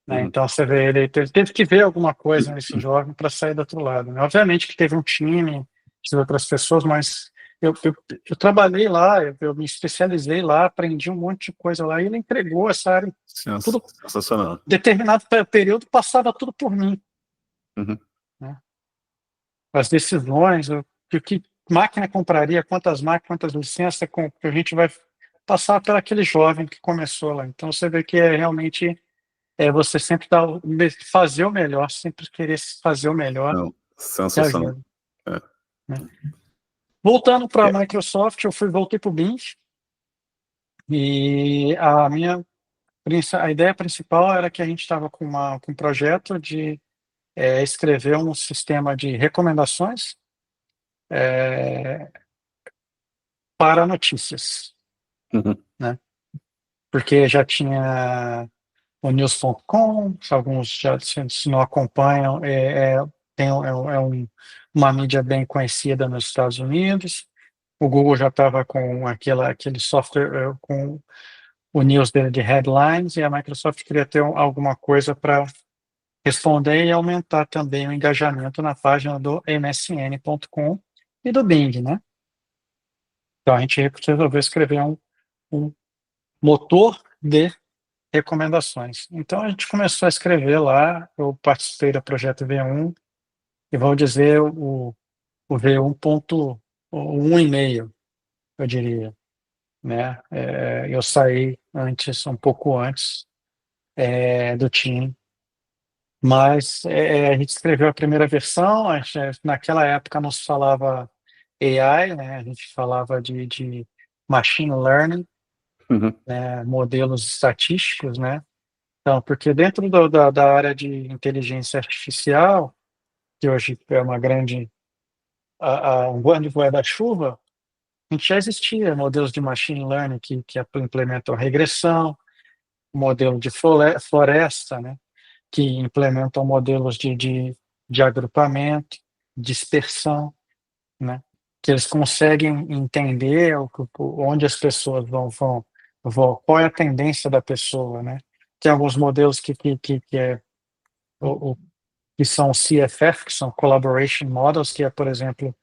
Né? Uhum. Então você vê, ele teve que ver alguma coisa nesse jovem para sair do outro lado. Né? Obviamente que teve um time de outras pessoas, mas eu trabalhei lá, eu me especializei lá, aprendi um monte de coisa lá, e ele entregou essa área, tudo, Sensacional. determinado período, passava tudo por mim. Uhum. Né? As decisões, que máquina compraria, quantas máquinas, quantas licenças, que a gente vai passar por aquele jovem que começou lá. Então você vê que realmente você sempre fazer o melhor, sempre querer fazer o melhor, Não, que sensacional. ajuda. É. Né? Voltando para a É. Microsoft, voltei para o Bing, e a ideia principal era que a gente estava com um projeto de escrever um sistema de recomendações para notícias, Uhum. né? Porque já tinha o news.com, alguns já se não acompanham, uma mídia bem conhecida nos Estados Unidos. O Google já estava com aquele software com o news dele de headlines, e a Microsoft queria ter alguma coisa para responder e aumentar também o engajamento na página do msn.com e do Bing, né? Então a gente resolveu escrever um motor de recomendações. Então a gente começou a escrever lá, eu participei do projeto V1, e vou dizer o V1.1,5, eu diria, né? Eu saí um pouco antes do time, mas a gente escreveu a primeira versão. Naquela época não se falava AI, né? A gente falava de machine learning, Uhum. né? Modelos estatísticos, né? Então, porque dentro da área de inteligência artificial, que hoje é um grande guarda-chuva, a gente já existia modelos de machine learning que implementam regressão, modelo de floresta, né, que implementam modelos de agrupamento, dispersão, né, que eles conseguem entender onde as pessoas vão, qual é a tendência da pessoa, né. Tem alguns modelos o, o- que são CFF, que são Collaboration Models, que por exemplo,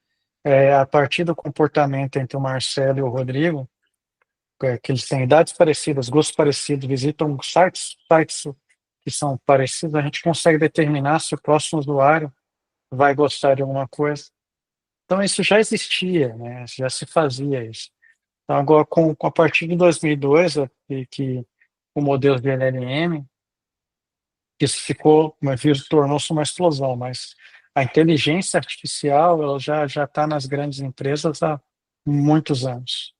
a partir do comportamento entre o Marcelo e o Rodrigo, que eles têm idades parecidas, gostos parecidos, visitam sites que são parecidos, a gente consegue determinar se o próximo usuário vai gostar de alguma coisa. Então isso já existia, né? Já se fazia isso. Então agora, a partir de 2002, que o modelo de LLM, isso tornou-se uma explosão, mas a inteligência artificial, ela já está nas grandes empresas há muitos anos.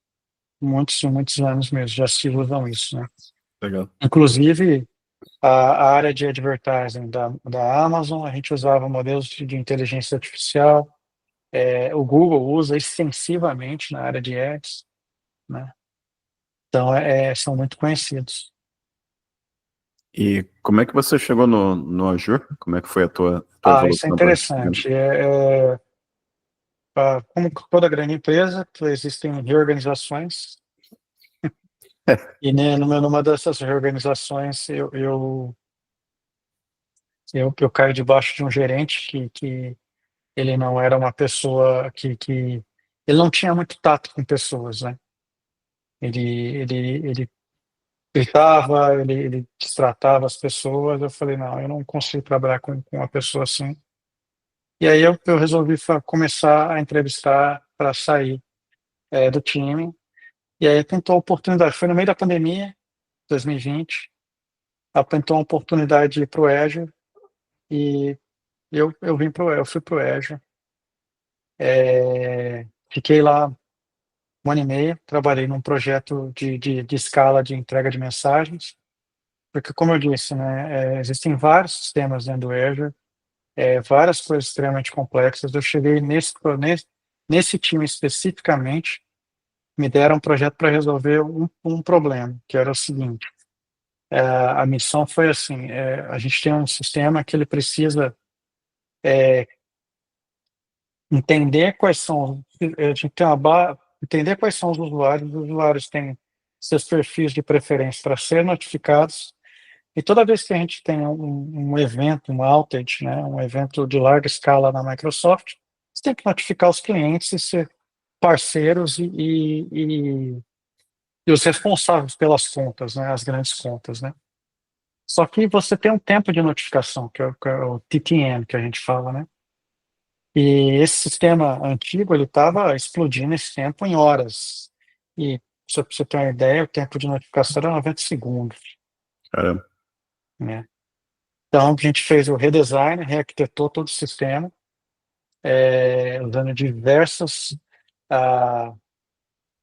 Muitos anos mesmo, já se usam isso, né? Legal. Inclusive, a área de advertising da Amazon, a gente usava modelos de inteligência artificial, o Google usa extensivamente na área de ads, né? Então, são muito conhecidos. E como é que você chegou no Azure? Como é que foi a tua Isso é evolução para... interessante. como toda grande empresa, existem reorganizações, e né, numa dessas reorganizações eu caio debaixo de um gerente que ele não era uma pessoa que ele não tinha muito tato com pessoas, né? Ele gritava, ele destratava as pessoas. Eu falei, não, eu não consigo trabalhar com uma pessoa assim. E aí eu resolvi começar a entrevistar para sair do time. E aí pintou a oportunidade. Foi no meio da pandemia, 2020. Pintou a oportunidade de ir para o Azure e eu fui para o Azure. Fiquei lá um ano e meio, trabalhei num projeto de escala de entrega de mensagens, porque, como eu disse, né, existem vários sistemas dentro do Azure, várias coisas extremamente complexas. Eu cheguei nesse time especificamente, me deram um projeto para resolver um problema, que era o seguinte: a missão foi assim: a gente tem um sistema que ele precisa entender quais são, a gente tem entender quais são os usuários têm seus perfis de preferência para ser notificados, e toda vez que a gente tem um evento, um outage, né, um evento de larga escala na Microsoft, você tem que notificar os clientes e ser parceiros e os responsáveis pelas contas, né, as grandes contas, né. Só que você tem um tempo de notificação, que é o TTM, que a gente fala, né? E esse sistema antigo, ele estava explodindo esse tempo em horas. E, só para você ter uma ideia, o tempo de notificação era 90 segundos, Caramba. né? Então, a gente fez o redesign, rearquitetou todo o sistema, usando diversas ah,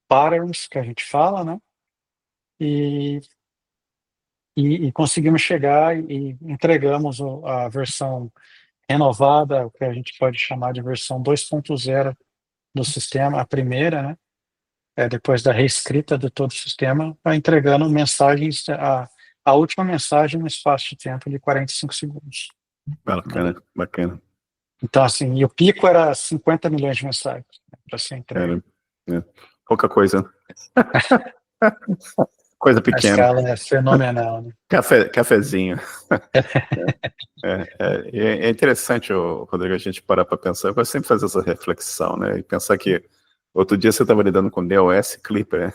patterns, que a gente fala, né? E, e conseguimos chegar e entregamos a versão renovada, o que a gente pode chamar de versão 2.0 do sistema, a primeira, né? Depois da reescrita de todo o sistema, entregando mensagens, a última mensagem no espaço de tempo de 45 segundos. Bacana, bacana. Então, assim, e o pico era 50 milhões de mensagens, né, para ser entregue. Pouca coisa. Coisa A pequena. escala é fenomenal, né? Cafezinho. É interessante, Rodrigo, a gente parar para pensar. Eu gosto sempre de fazer essa reflexão, né? E pensar que outro dia você estava lidando com DOS Clipper, né?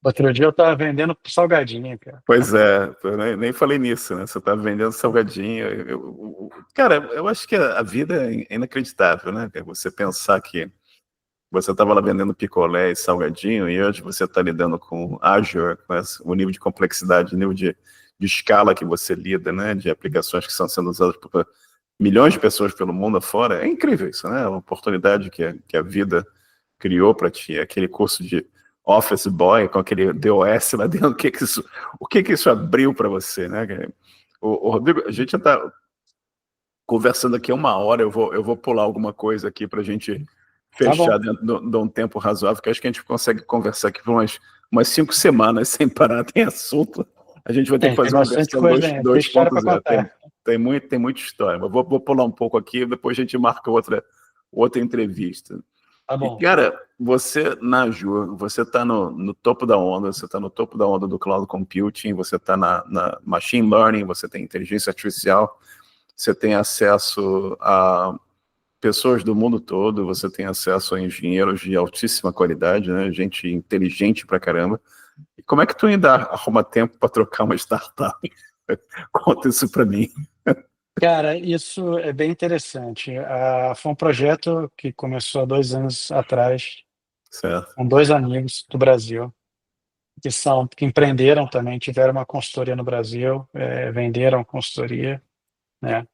Outro dia eu estava vendendo salgadinho, cara. Pois é, eu nem falei nisso, né? Você está vendendo salgadinho. Cara, eu acho que a vida é inacreditável, né? Você pensar que você estava lá vendendo picolé e salgadinho e hoje você está lidando com Azure, com o nível de complexidade, o nível de escala que você lida, né? De aplicações que estão sendo usadas por milhões de pessoas pelo mundo afora. É incrível isso, né? É uma oportunidade que a vida criou para ti, aquele curso de Office Boy com aquele DOS lá dentro, o que isso abriu para você, né? Rodrigo, a gente já está conversando aqui 1 hora, eu vou pular alguma coisa aqui para a gente fechar dentro de um tempo razoável, que acho que a gente consegue conversar aqui por umas 5 semanas sem parar, tem assunto. A gente vai ter que fazer uma versão 2.0. Tem muita história, mas vou pular um pouco aqui, depois a gente marca outra entrevista. Tá bom. E, cara, você na Azure, você está no topo da onda, você está no topo da onda do cloud computing, você está na machine learning, você tem inteligência artificial, você tem acesso a pessoas do mundo todo, você tem acesso a engenheiros de altíssima qualidade, né? Gente inteligente pra caramba. E como é que tu ainda arruma tempo para trocar uma startup? Conta isso para mim. Cara, isso é bem interessante. Foi um projeto que começou há 2 anos atrás, Certo. com 2 amigos do Brasil, que empreenderam também, tiveram uma consultoria no Brasil, venderam consultoria, né?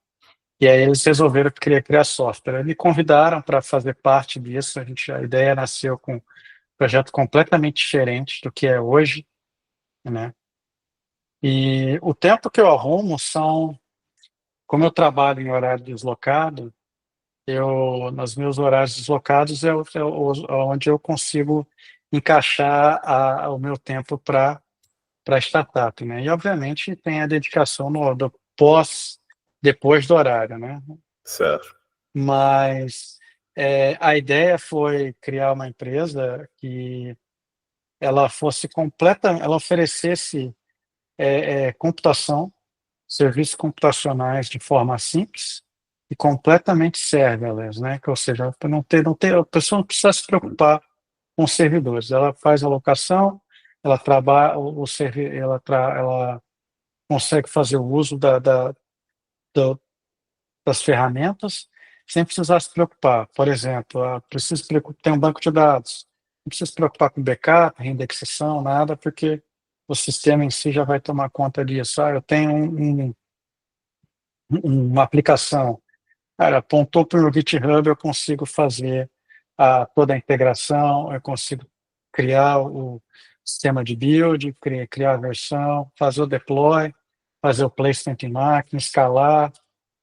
E aí eles resolveram criar software. Me convidaram para fazer parte disso. A ideia nasceu com um projeto completamente diferente do que é hoje, né? E o tempo que eu arrumo como eu trabalho em horário deslocado, nos meus horários deslocados onde eu consigo encaixar o meu tempo para startup, né? E obviamente tem a dedicação depois do horário, né? Certo. Mas A ideia foi criar uma empresa que ela fosse completa, ela oferecesse computação, serviços computacionais de forma simples e completamente serverless, né? Ou seja, para não ter, a pessoa não precisa se preocupar com os servidores. Ela faz a locação, ela trabalha, ela consegue fazer o uso da- das ferramentas sem precisar se preocupar. Por exemplo, tem um banco de dados, não precisa se preocupar com backup, reindexação, nada, porque o sistema em si já vai tomar conta disso. Eu tenho uma aplicação, cara, apontou para o GitHub, eu consigo fazer toda a integração, eu consigo criar o sistema de build, criar a versão, fazer o deploy, fazer o placement em máquina, escalar,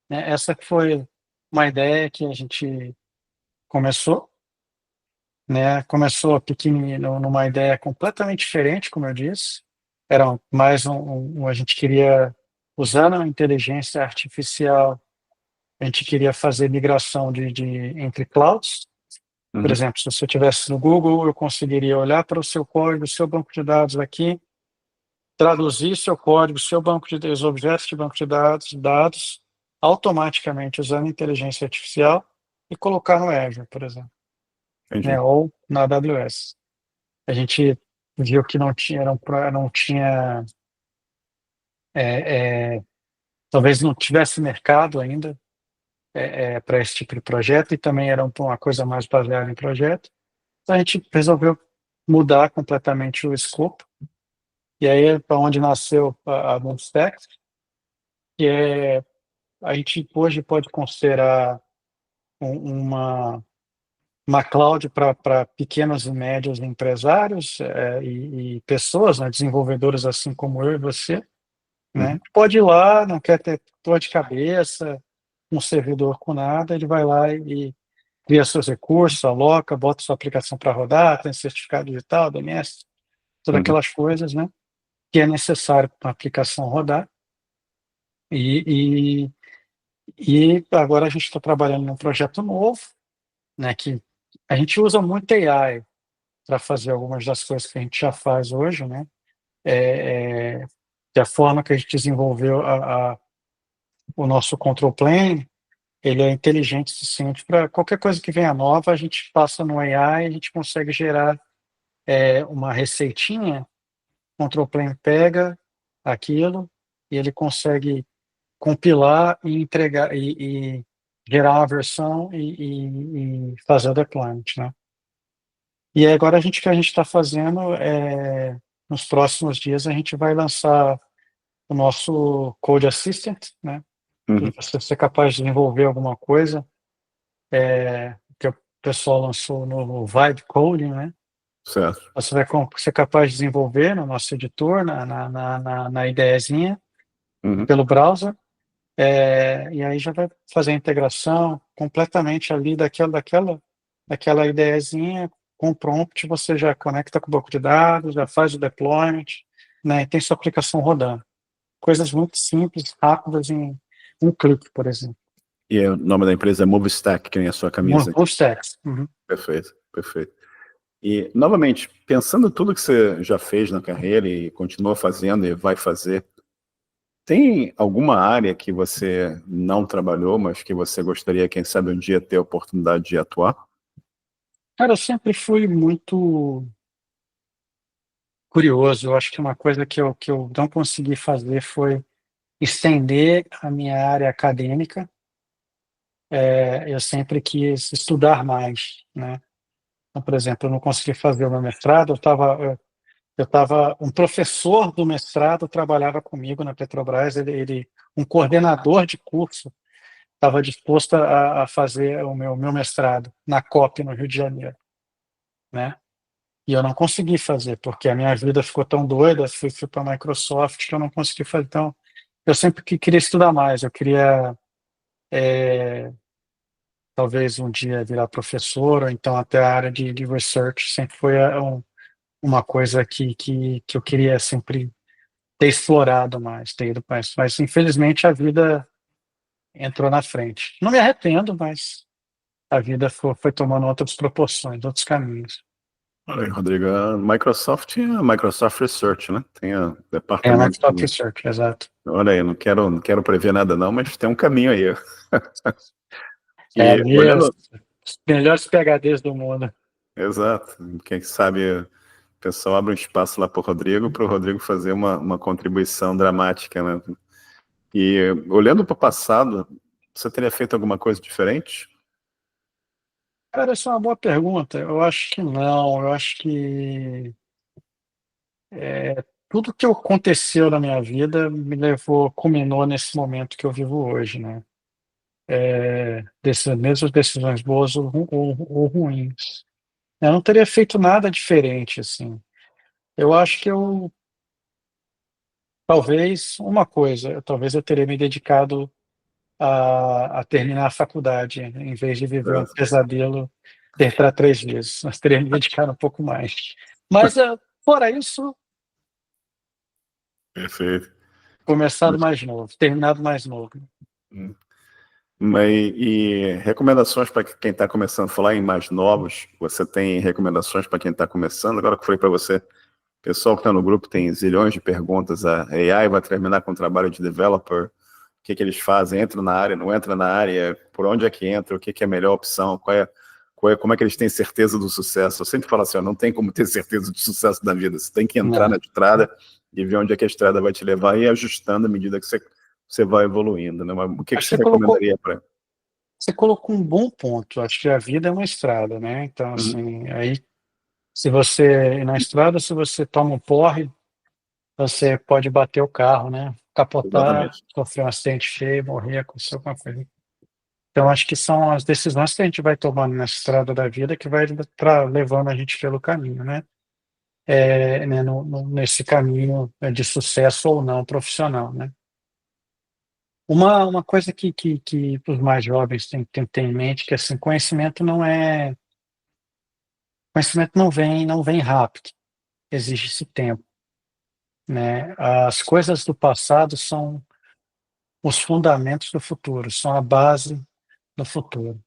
né? Essa foi uma ideia que a gente começou, né? Começou pequenininho, numa ideia completamente diferente, como eu disse. Era mais a gente queria, usando a inteligência artificial, a gente queria fazer migração entre clouds. Por Uhum. exemplo, se você estivesse no Google, eu conseguiria olhar para o seu código, o seu banco de dados aqui, traduzir seu código, seu banco os objetos de banco de dados automaticamente usando inteligência artificial e colocar no Azure, por exemplo, né, Entendi. ou na AWS. A gente viu que não tinha, é, é, talvez não tivesse mercado ainda para esse tipo de projeto e também era uma coisa mais baseada em projeto. Então a gente resolveu mudar completamente o escopo e aí é para onde nasceu a Moonstack, que a gente hoje pode considerar uma cloud para pequenos e médios empresários e pessoas, né, desenvolvedores assim como eu e você, né? Uhum. Pode ir lá, não quer ter dor de cabeça, um servidor com nada, ele vai lá e cria seus recursos, aloca, bota sua aplicação para rodar, tem certificado digital, DNS, todas Uhum. aquelas coisas, né, que é necessário para a aplicação rodar. E, e agora a gente está trabalhando num projeto novo, né, que a gente usa muito AI para fazer algumas das coisas que a gente já faz hoje, né? É, é, da forma que a gente desenvolveu o nosso control plane, ele é inteligente o suficiente para qualquer coisa que venha nova, a gente passa no AI e a gente consegue gerar uma receitinha, o control plane pega aquilo e ele consegue compilar e entregar e gerar uma versão e fazer o deployment, né? E agora o que a gente está fazendo nos próximos dias a gente vai lançar o nosso Code Assistant, né? Que Uhum. você ser capaz de desenvolver alguma coisa, que o pessoal lançou no Vibe Coding, né? Certo. Você vai ser capaz de desenvolver no nosso editor, na IDEzinha, Uhum. pelo browser, e aí já vai fazer a integração completamente ali daquela IDEzinha, com o prompt você já conecta com o banco de dados, já faz o deployment, né, e tem sua aplicação rodando. Coisas muito simples, rápidas, em um clique, por exemplo. E o nome da empresa é MoveStack, que nem a sua camisa. Full stacks. Uhum. Perfeito, perfeito. E, novamente, pensando tudo que você já fez na carreira e continua fazendo e vai fazer, tem alguma área que você não trabalhou, mas que você gostaria, quem sabe, um dia ter a oportunidade de atuar? Cara, eu sempre fui muito curioso. Eu acho que uma coisa que eu não consegui fazer foi estender a minha área acadêmica. Eu sempre quis estudar mais, né? Então, por exemplo, eu não consegui fazer o meu mestrado. Um professor do mestrado trabalhava comigo na Petrobras. Um coordenador de curso estava disposto a fazer o meu mestrado na COP no Rio de Janeiro, né? E eu não consegui fazer porque a minha vida ficou tão doida. Fui para a Microsoft que eu não consegui fazer. Então, eu sempre queria estudar mais. Eu queria talvez um dia virar professor, ou então até a área de research sempre foi uma coisa que eu queria sempre ter explorado mais, ter ido mais. Mas infelizmente a vida entrou na frente. Não me arrependo, mas a vida foi tomando outras proporções, outros caminhos. Olha aí, Rodrigo, a Microsoft é a Microsoft Research, né? Tem o É a departamento Microsoft Research, exato. Olha aí, não quero prever nada não, mas tem um caminho aí. É E ali olhando, os melhores PhDs do mundo. exato, quem sabe o pessoal abre um espaço lá para o Rodrigo fazer uma contribuição dramática, né? E olhando para o passado, você teria feito alguma coisa diferente? Cara, essa é uma boa pergunta. Eu acho que não. Eu acho que tudo que aconteceu na minha vida me levou, culminou nesse momento que eu vivo hoje, né? Dessas mesmas decisões boas ou ruins. Eu não teria feito nada diferente, assim. Eu acho que talvez, uma coisa, talvez eu teria me dedicado a terminar a faculdade, em vez de viver um pesadelo tentar 3 vezes. Nós teríamos me dedicado um pouco mais. Mas, fora isso, Perfeito. começado mais novo, terminado mais novo. Mas, e recomendações para quem está começando, falar em mais novos, você tem recomendações para quem está começando? Agora que eu falei para você, o pessoal que está no grupo tem zilhões de perguntas, a AI vai terminar com o trabalho de developer, o que eles fazem, entra na área, não entra na área, por onde é que entra, o que é a melhor opção, como é que eles têm certeza do sucesso? Eu sempre falo assim, ó, não tem como ter certeza do sucesso da vida, você tem que entrar Não. na estrada e ver onde é que a estrada vai te levar e ir ajustando à medida que você vai evoluindo, né? Mas o que Acho que você recomendaria para... você colocou um bom ponto. Acho que a vida é uma estrada, né? Então, Uhum, assim, aí, se você, na estrada, se você toma um porre, você pode bater o carro, né? Capotar, exatamente. sofrer um acidente feio, morrer, acontecer alguma coisa. Então, acho que são as decisões que a gente vai tomando na estrada da vida que vai levando a gente pelo caminho, né? Né, nesse caminho de sucesso ou não profissional, né? Uma coisa que os mais jovens têm que ter em mente que assim, conhecimento não vem rápido, exige-se tempo, né? As coisas do passado são os fundamentos do futuro, são a base do futuro,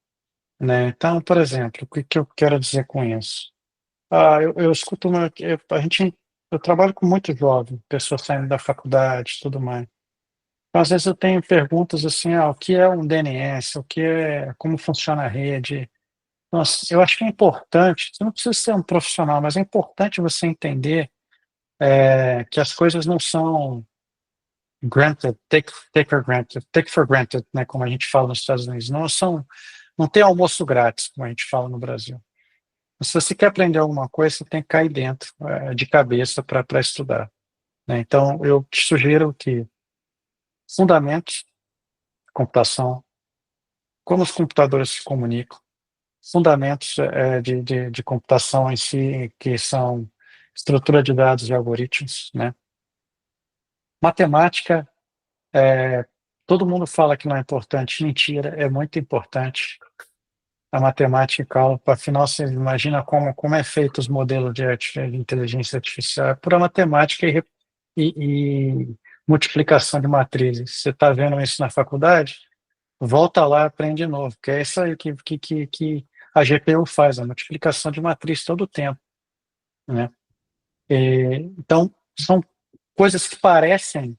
né? Então, por exemplo, o que eu quero dizer com isso? Eu escuto eu trabalho com muito jovem, pessoas saindo da faculdade, e tudo mais. Então, às vezes eu tenho perguntas assim, o que é um DNS, como funciona a rede. Nossa, eu acho que é importante, você não precisa ser um profissional, mas é importante você entender que as coisas não são granted, take for granted, né, como a gente fala nos Estados Unidos, não tem almoço grátis, como a gente fala no Brasil. Se você quer aprender alguma coisa, você tem que cair dentro, de cabeça para estudar, né? Então, eu te sugiro que fundamentos de computação, como os computadores se comunicam, fundamentos de computação em si, que são estrutura de dados e algoritmos, né? Matemática, todo mundo fala que não é importante, mentira, é muito importante. A matemática, afinal, você imagina como é feito os modelos de inteligência artificial, é pura matemática e multiplicação de matrizes. Você está vendo isso na faculdade? Volta lá e aprende de novo, que é isso aí que a GPU faz, a multiplicação de matriz todo o tempo, né? Então, são coisas que parecem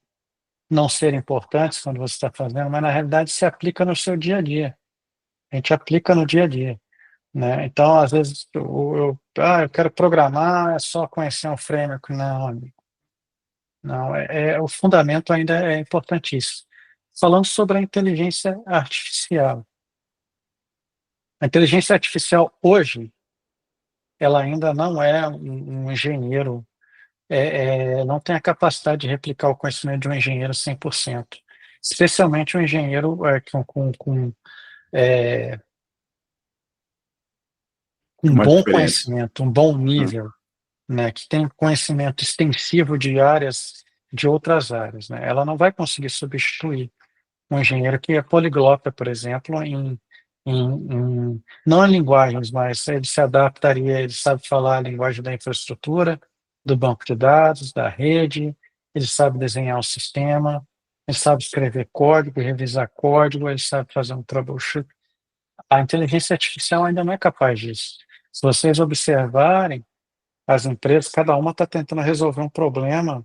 não ser importantes quando você está fazendo, mas na realidade se aplica no seu dia a dia. A gente aplica no dia a dia, né? Então, às vezes, eu quero programar, é só conhecer um framework. Não, amigo. Não, o fundamento ainda é importantíssimo. Falando sobre a inteligência artificial. A inteligência artificial hoje, ela ainda não é um engenheiro, não tem a capacidade de replicar o conhecimento de um engenheiro 100%, especialmente um engenheiro é, com Mais bom experiência. conhecimento, um bom Hum. nível, né, que tem conhecimento extensivo de outras áreas, né? Ela não vai conseguir substituir um engenheiro que é poliglota, por exemplo, não em linguagens, mas ele se adaptaria, ele sabe falar a linguagem da infraestrutura, do banco de dados, da rede, ele sabe desenhar um sistema, ele sabe escrever código, revisar código, ele sabe fazer um troubleshoot. A inteligência artificial ainda não é capaz disso. Se vocês observarem, as empresas, cada uma está tentando resolver um problema,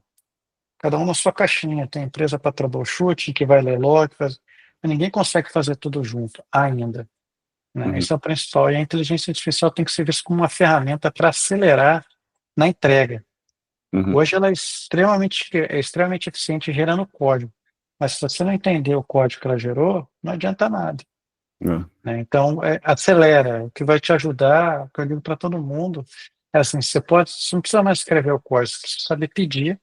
cada uma na sua caixinha. Tem empresa para troubleshooting, que vai ler log, mas ninguém consegue fazer tudo junto ainda, né? Uhum, Esse é o principal. E a inteligência artificial tem que ser vista como uma ferramenta para acelerar na entrega. uhum, Hoje ela é extremamente eficiente gerando código, mas se você não entender o código que ela gerou, não adianta nada, é, né? Então, acelera. O que vai te ajudar, o que eu digo para todo mundo, é assim, você não precisa mais escrever o código, você precisa saber pedir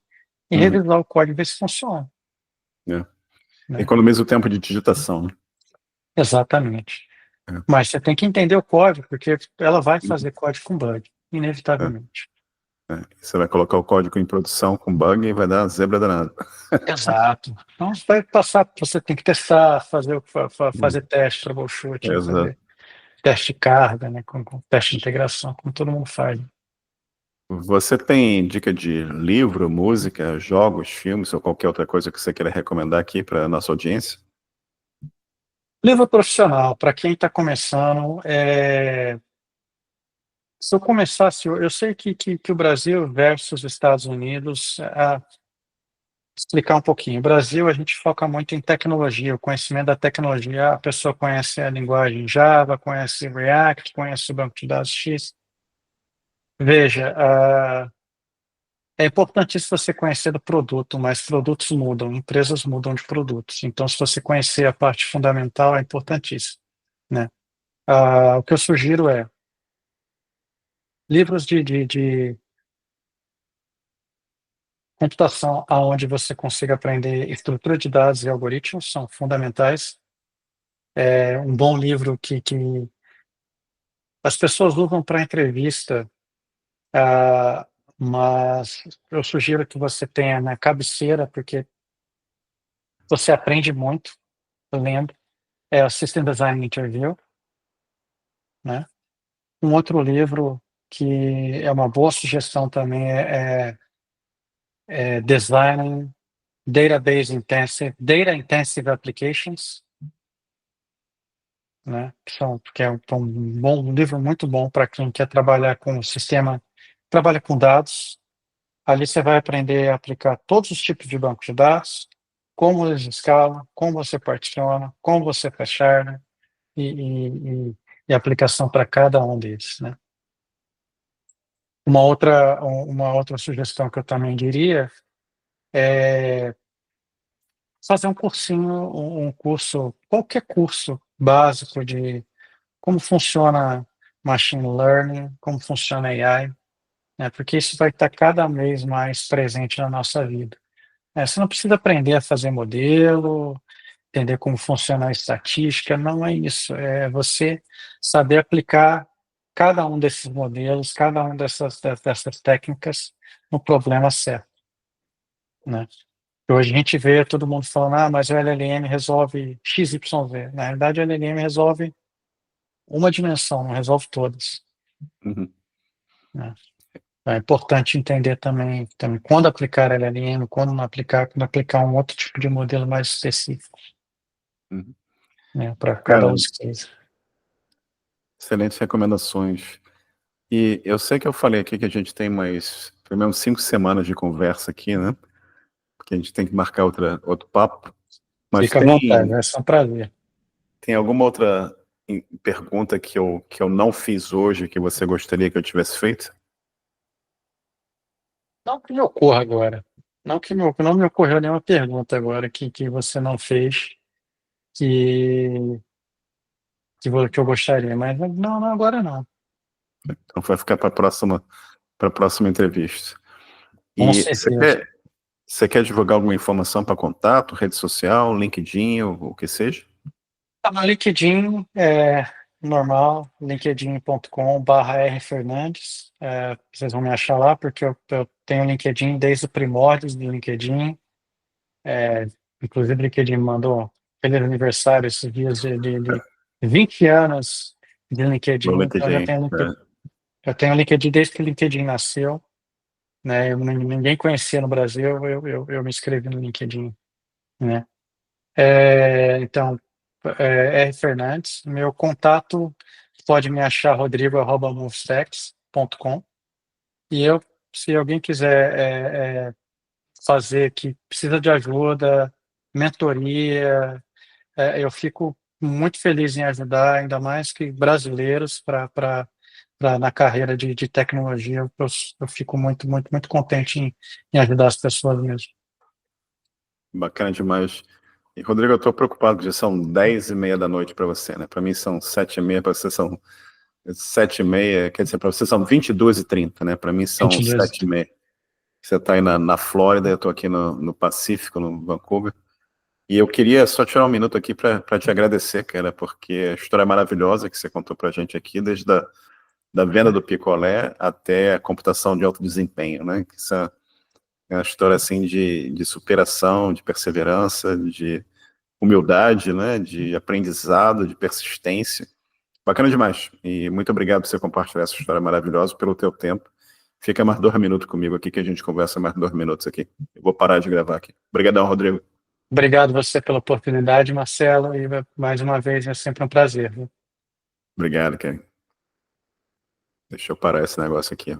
e uhum, revisar o código e ver se funciona, é. né? Economiza o tempo de digitação, né? Exatamente. É, Mas você tem que entender o código, porque ela vai uhum, fazer código com bug, é, inevitavelmente. é. Você vai colocar o código em produção com bug e vai dar zebra danada. Exato. Então você vai passar, você tem que testar, fazer teste, troubleshooting, Exato. fazer teste de carga, né, com teste de integração, como todo mundo faz. Você tem dica de livro, música, jogos, filmes ou qualquer outra coisa que você queira recomendar aqui para nossa audiência? Livro profissional, para quem está começando, se eu começasse, eu sei que o Brasil versus os Estados Unidos, explicar um pouquinho. O Brasil, a gente foca muito em tecnologia, o conhecimento da tecnologia. A pessoa conhece a linguagem Java, conhece React, conhece o banco de dados X. Veja, é importantíssimo você conhecer do produto, mas produtos mudam, empresas mudam de produtos. Então, se você conhecer a parte fundamental, é importantíssimo, né? O que eu sugiro é livros de computação, aonde você consiga aprender estrutura de dados e algoritmos, são fundamentais. Um bom livro que as pessoas usam para entrevista, ah, mas eu sugiro que você tenha na cabeceira, porque você aprende muito lendo. É o System Design Interview, né? Um outro livro que é uma boa sugestão também é Designing Data Intensive Applications, né? Que é um livro muito bom para quem quer trabalhar com o sistema, trabalha com dados. Ali você vai aprender a aplicar todos os tipos de banco de dados, como eles escalam, como você particiona, como você faz sharding e aplicação para cada um deles, né? Uma outra sugestão que eu também diria é fazer um cursinho, um curso, qualquer curso básico de como funciona machine learning, como funciona AI, né? Porque isso vai estar cada vez mais presente na nossa vida. Você não precisa aprender a fazer modelo, entender como funciona a estatística, não é isso. É você saber aplicar cada um desses modelos, cada um dessas técnicas no problema certo, né? Hoje a gente vê todo mundo falando, mas o LLM resolve X, Y, Z. Na realidade, o LLM resolve uma dimensão, não resolve todas, Uhum, né? É importante entender também quando aplicar LLM, quando aplicar um outro tipo de modelo mais específico, uhum. né, para cada Cara, use case. excelentes recomendações. E eu sei que eu falei aqui que a gente tem mais, pelo menos 5 semanas de conversa aqui, né? Porque a gente tem que marcar outro papo. Mas Fica à vontade, tem, vai ser um prazer. tem alguma outra pergunta que eu não fiz hoje que você gostaria que eu tivesse feito? Não que me ocorra agora. Não me ocorreu nenhuma pergunta agora que você não fez, que, que eu gostaria, mas não, agora não. Então vai ficar para a próxima entrevista. Com E certeza. você quer divulgar alguma informação para contato, rede social, LinkedIn, o que seja? Tá no LinkedIn, normal, linkedin.com/rfernandes. Vocês vão me achar lá, porque eu tenho LinkedIn desde o primórdios do LinkedIn. Inclusive, o LinkedIn me mandou feliz aniversário esses dias de 20 anos de No LinkedIn. Então, LinkedIn. eu tenho LinkedIn desde que o LinkedIn nasceu, né? Ninguém conhecia no Brasil, eu me inscrevi no LinkedIn, né? Então, R. Fernandes. Meu contato pode me achar rodrigo@movestex.com. E se alguém quiser fazer que precisa de ajuda, mentoria, eu fico muito feliz em ajudar, ainda mais que brasileiros na carreira de tecnologia. Eu fico muito, muito, muito contente em ajudar as pessoas mesmo. Bacana demais. E, Rodrigo, eu estou preocupado, porque já são 10h30 da noite para você, né? Para mim são 7h30, para você são 7h30, quer dizer, para você são 22h30, né? Para mim são 22. 7h30. Você está aí na Flórida, eu estou aqui no Pacífico, no Vancouver. E eu queria só tirar um minuto aqui para te agradecer, cara, porque a história é maravilhosa que você contou para a gente aqui, desde da venda do picolé até a computação de alto desempenho, né? Isso é uma história assim de superação, de perseverança, de humildade, né? De aprendizado, de persistência. Bacana demais. E muito obrigado por você compartilhar essa história maravilhosa, pelo teu tempo. Fica mais 2 minutos comigo aqui, que a gente conversa mais 2 minutos aqui. Eu vou parar de gravar aqui. Obrigadão, Rodrigo. Obrigado você pela oportunidade, Marcelo, e mais uma vez é sempre um prazer. Viu? Obrigado, cara. Deixa eu parar esse negócio aqui.